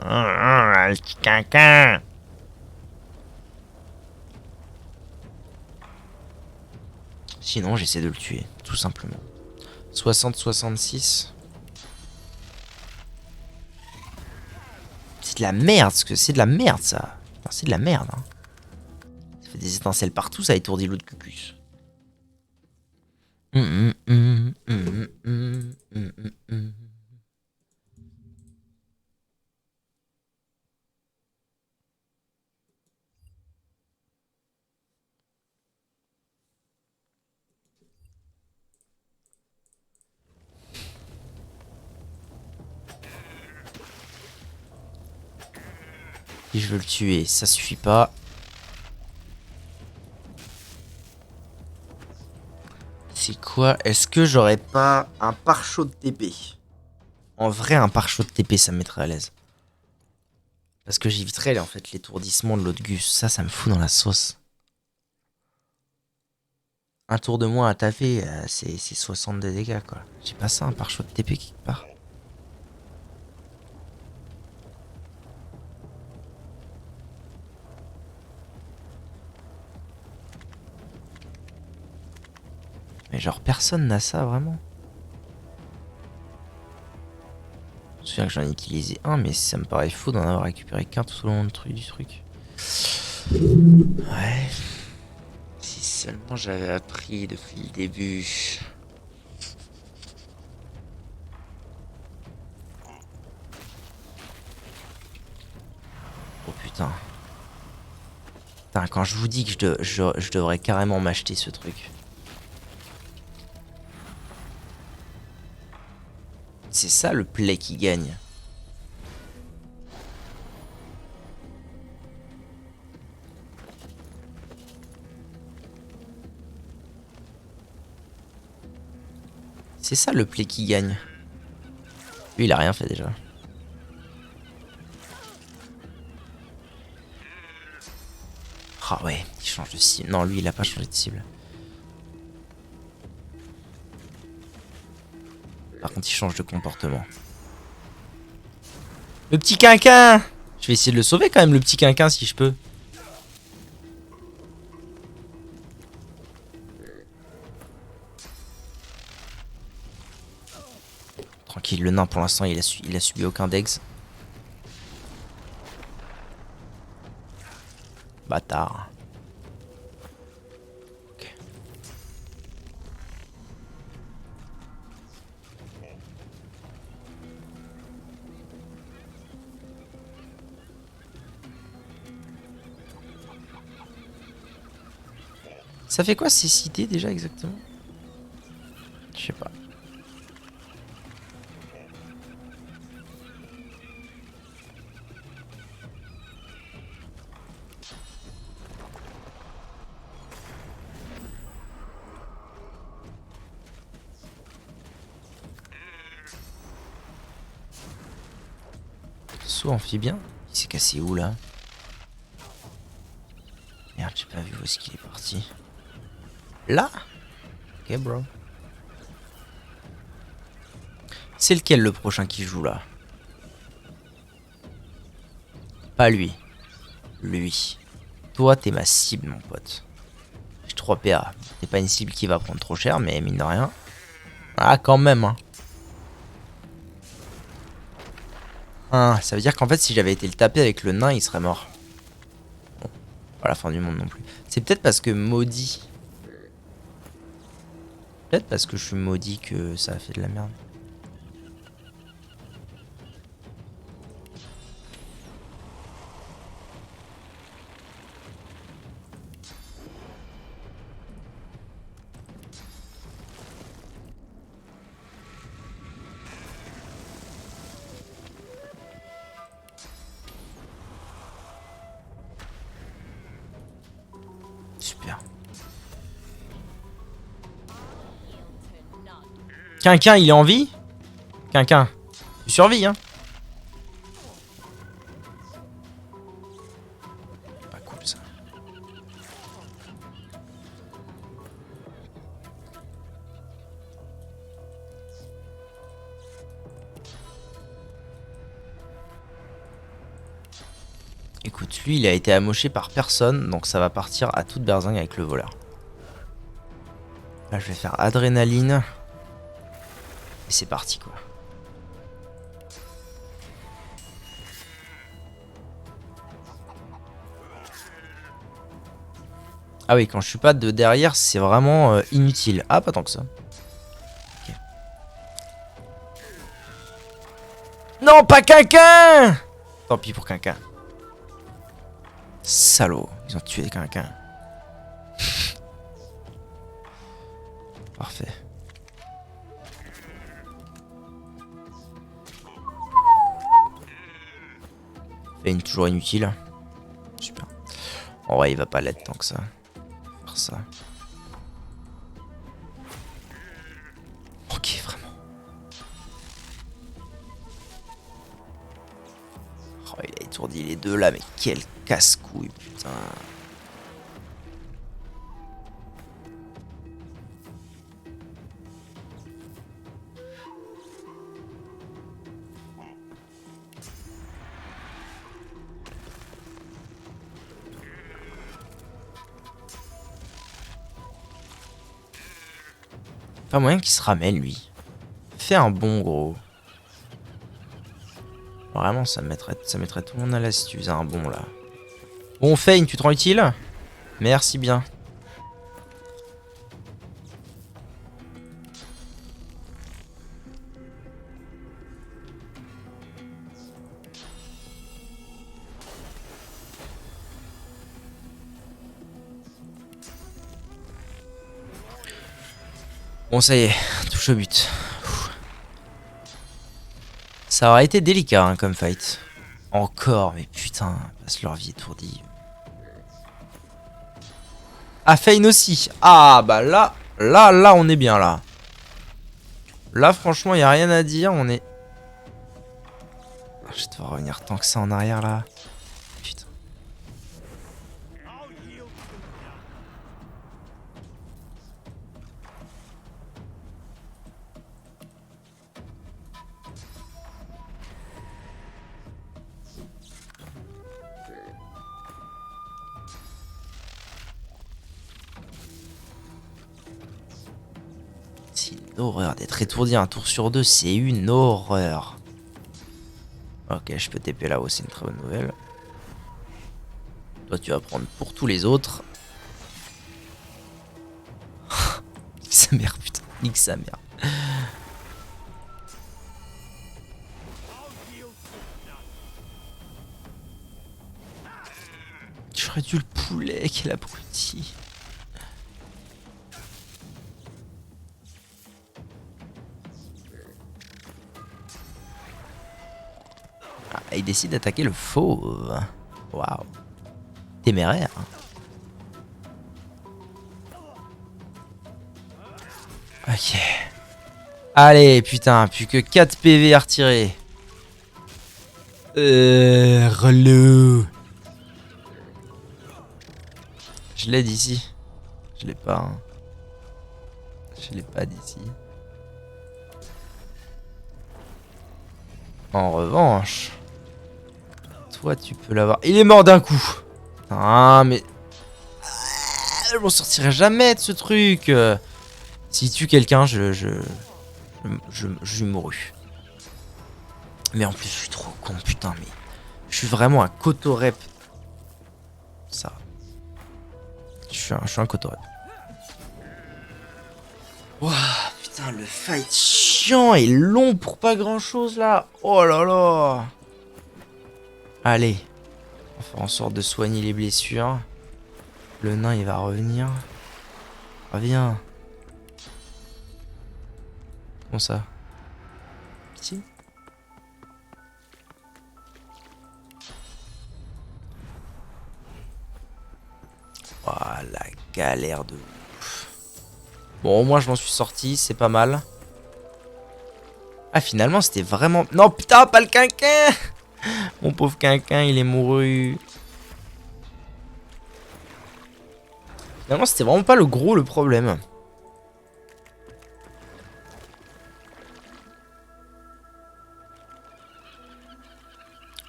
Le petit quinquin. Sinon, j'essaie de le tuer, tout simplement. 60-66. C'est de la merde, ce que c'est de la merde, ça. Enfin, c'est de la merde, hein. Ça fait des étincelles partout, ça étourdit l'autre cucus. Et je veux le tuer, ça suffit pas. C'est quoi? Est-ce que j'aurais pas un pare-chaud de TP? En vrai, un pare-chaud de TP, ça me mettrait à l'aise. Parce que j'éviterais en fait l'étourdissement de l'autre gus. Ça me fout dans la sauce. Un tour de moins à taper, c'est 60 de dégâts quoi. J'ai pas ça, un pare-chaud de TP quelque part. Mais genre personne n'a ça vraiment. Je me souviens que j'en ai utilisé un, mais ça me paraît faux d'en avoir récupéré qu'un tout au long du truc. Ouais. Si seulement j'avais appris depuis le début. Oh putain. Putain, quand je vous dis que je devrais carrément m'acheter ce truc. C'est ça le play qui gagne. C'est ça le play qui gagne. Lui, il a rien fait déjà. Ah ouais, il change de cible. Non, lui, il a pas changé de cible. Par contre, il change de comportement. Le petit quinquin! Je vais essayer de le sauver quand même, le petit quinquin, si je peux. Tranquille, le nain, pour l'instant, il a subi aucun dex. Bâtard. Ok. Ça fait quoi ces cités déjà exactement? Je sais pas. Saut amphibien? Il s'est cassé où là? Merde, j'ai pas vu où est-ce qu'il est parti. Là? Ok, bro. C'est lequel le prochain qui joue là? Pas lui. Lui. Toi, t'es ma cible, mon pote. J'ai 3 PA. T'es pas une cible qui va prendre trop cher, mais mine de rien. Ah, quand même, hein. Ah, ça veut dire qu'en fait, si j'avais été le taper avec le nain, il serait mort. Bon, pas la fin du monde non plus. C'est peut-être parce que maudit. Peut-être parce que je suis maudit que ça a fait de la merde. Super. Quinquin, il est en vie? Quinquin, tu survis, hein? Pas cool ça. Écoute, lui, il a été amoché par personne, donc ça va partir à toute berzingue avec le voleur. Là, je vais faire adrénaline. Et c'est parti, quoi. Ah oui, quand je suis pas de derrière, c'est vraiment inutile. Ah, pas tant que ça. Okay. Non, pas Quinquin! Tant pis pour Quinquin. Salaud, ils ont tué Quinquin. Parfait. Fait une toujours inutile. Super. En vrai, il va pas l'être tant que ça. Faire ça. Ok, vraiment. Oh, il a étourdi les deux là, mais quel casse-couille, putain. Pas moyen qu'il se ramène, lui. Fais un bon gros. Vraiment, ça mettrait tout le monde à l'aise si tu faisais un bon là. Bon, Fane, tu te rends utile? Merci bien. Bon, ça y est, touche au but. Ça aurait été délicat hein, comme fight. Encore, mais putain, passe leur vie étourdie. Ah, Fane aussi. Ah, bah là, on est bien là. Là, franchement, il n'y a rien à dire. On est... Je vais devoir revenir tant que ça en arrière, là. Putain. C'est une horreur d'être étourdi un tour sur deux. C'est une horreur. Ok, je peux TP là-haut, c'est une très bonne nouvelle. Toi, tu vas prendre pour tous les autres. Nique sa mère, putain. Nique sa mère. J'aurais dû le poulet, quel abruti. Ah, il décide d'attaquer le fauve. Waouh. Téméraire. Ok. Allez, putain, plus que 4 PV à retirer. Relou. Je l'ai d'ici. Je l'ai pas. Hein. Je l'ai pas d'ici. En revanche, toi tu peux l'avoir. Il est mort d'un coup. Ah mais je m'en sortirai jamais de ce truc. S'il tue quelqu'un, je suis mouru. Mais en plus je suis trop con, putain, mais je suis vraiment un cotorep. Ça. Je suis un cotorep. Waouh, putain, le fight chiant et long pour pas grand chose là. Oh là là. Allez. On va faire en sorte de soigner les blessures. Le nain il va revenir. Reviens. Comment ça? Ici? Oh la galère de ouf. Bon, au moins je m'en suis sorti, c'est pas mal. Ah, finalement c'était vraiment... Non putain, pas le quinquin. Mon pauvre quinquin, il est mouru. Finalement c'était vraiment pas le problème.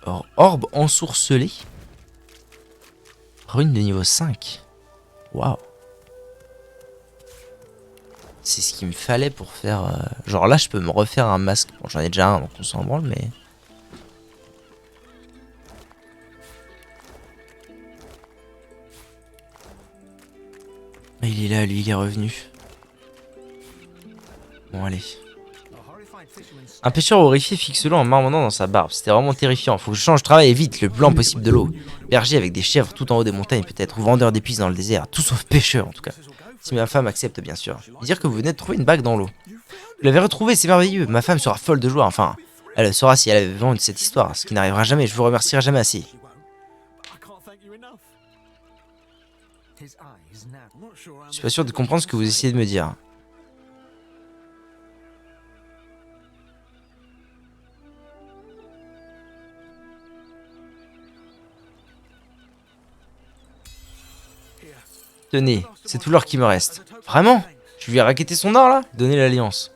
Or, orbe ensourcelé. Rune de niveau 5. Waouh. C'est ce qu'il me fallait pour faire... Genre là je peux me refaire un masque. Bon, j'en ai déjà un donc on s'en branle mais... Il est là, lui, il est revenu. Bon, allez. Un pêcheur horrifié fixe l'eau en marmonnant dans sa barbe. C'était vraiment terrifiant. Faut que je change de travail et vite, le plus lent possible de l'eau. Berger avec des chèvres tout en haut des montagnes peut-être, ou vendeur d'épices dans le désert. Tout sauf pêcheur en tout cas. Si ma femme accepte bien sûr. Et dire que vous venez de trouver une bague dans l'eau. Vous l'avez retrouvée, c'est merveilleux. Ma femme sera folle de joie. Enfin, elle saura si elle avait besoin de cette histoire. Ce qui n'arrivera jamais. Je vous remercierai jamais assez. Je suis pas sûr de comprendre ce que vous essayez de me dire. Tenez, c'est tout l'or qui me reste. Vraiment? Je lui ai raquetté son or là? Donnez l'alliance.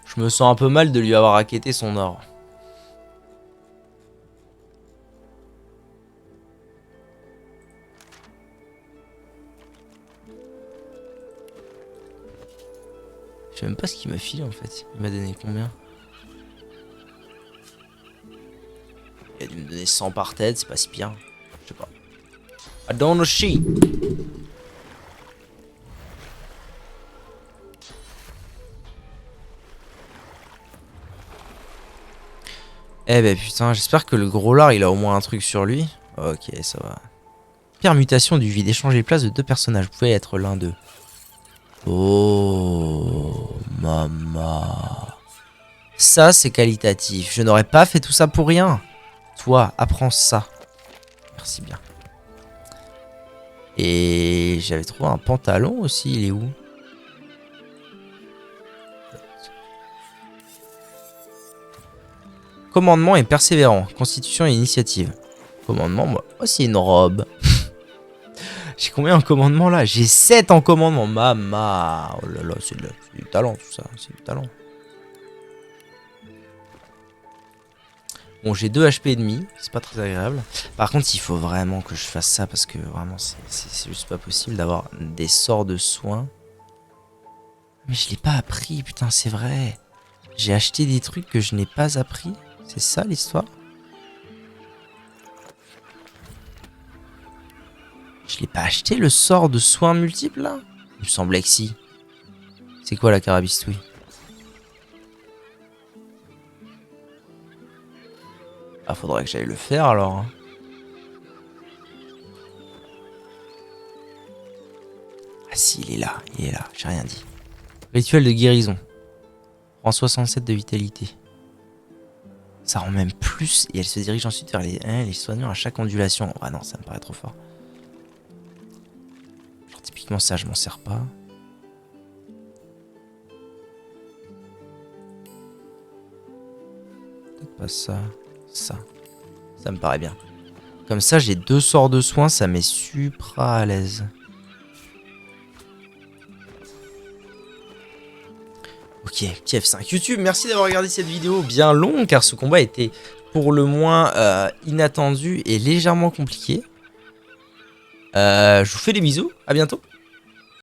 Je me sens un peu mal de lui avoir raquetté son or. Je sais même pas ce qu'il m'a filé en fait. Il m'a donné combien? Il a dû me donner 100 par tête, c'est pas si pire. Je sais pas. I don't know shit. Eh ben putain, j'espère que le gros lard il a au moins un truc sur lui. Ok, ça va. Permutation du vide, échanger les places de deux personnages. Vous pouvez être l'un d'eux. Oh, maman. Ça, c'est qualitatif. Je n'aurais pas fait tout ça pour rien. Toi, apprends ça. Merci bien. Et j'avais trouvé un pantalon aussi, il est où? Commandement et persévérant. Constitution et initiative. Commandement, moi. Oh, c'est une robe. J'ai combien en commandement là? J'ai 7 en commandement. Mama. Oh là là, c'est du talent tout ça. C'est du talent. Bon, j'ai 2 HP et demi. C'est pas très agréable. Par contre, il faut vraiment que je fasse ça parce que vraiment, c'est juste pas possible d'avoir des sorts de soins. Mais je l'ai pas appris, putain, c'est vrai. J'ai acheté des trucs que je n'ai pas appris. C'est ça l'histoire? Je l'ai pas acheté le sort de soins multiples là? Il me semblait que si. C'est quoi la carabistouille? Ah, faudrait que j'aille le faire alors. Ah si, il est là, j'ai rien dit. Rituel de guérison. Prend 67 de vitalité. Ça rend même plus et elle se dirige ensuite vers les soignants à chaque ondulation. Ah non, ça me paraît trop fort. Genre typiquement ça, je m'en sers pas. Peut-être pas ça. Ça me paraît bien. Comme ça, j'ai 2 sorts de soins, ça met supra à l'aise. Ok, petit F5. YouTube, merci d'avoir regardé cette vidéo bien longue car ce combat était pour le moins inattendu et légèrement compliqué. Je vous fais des bisous, à bientôt.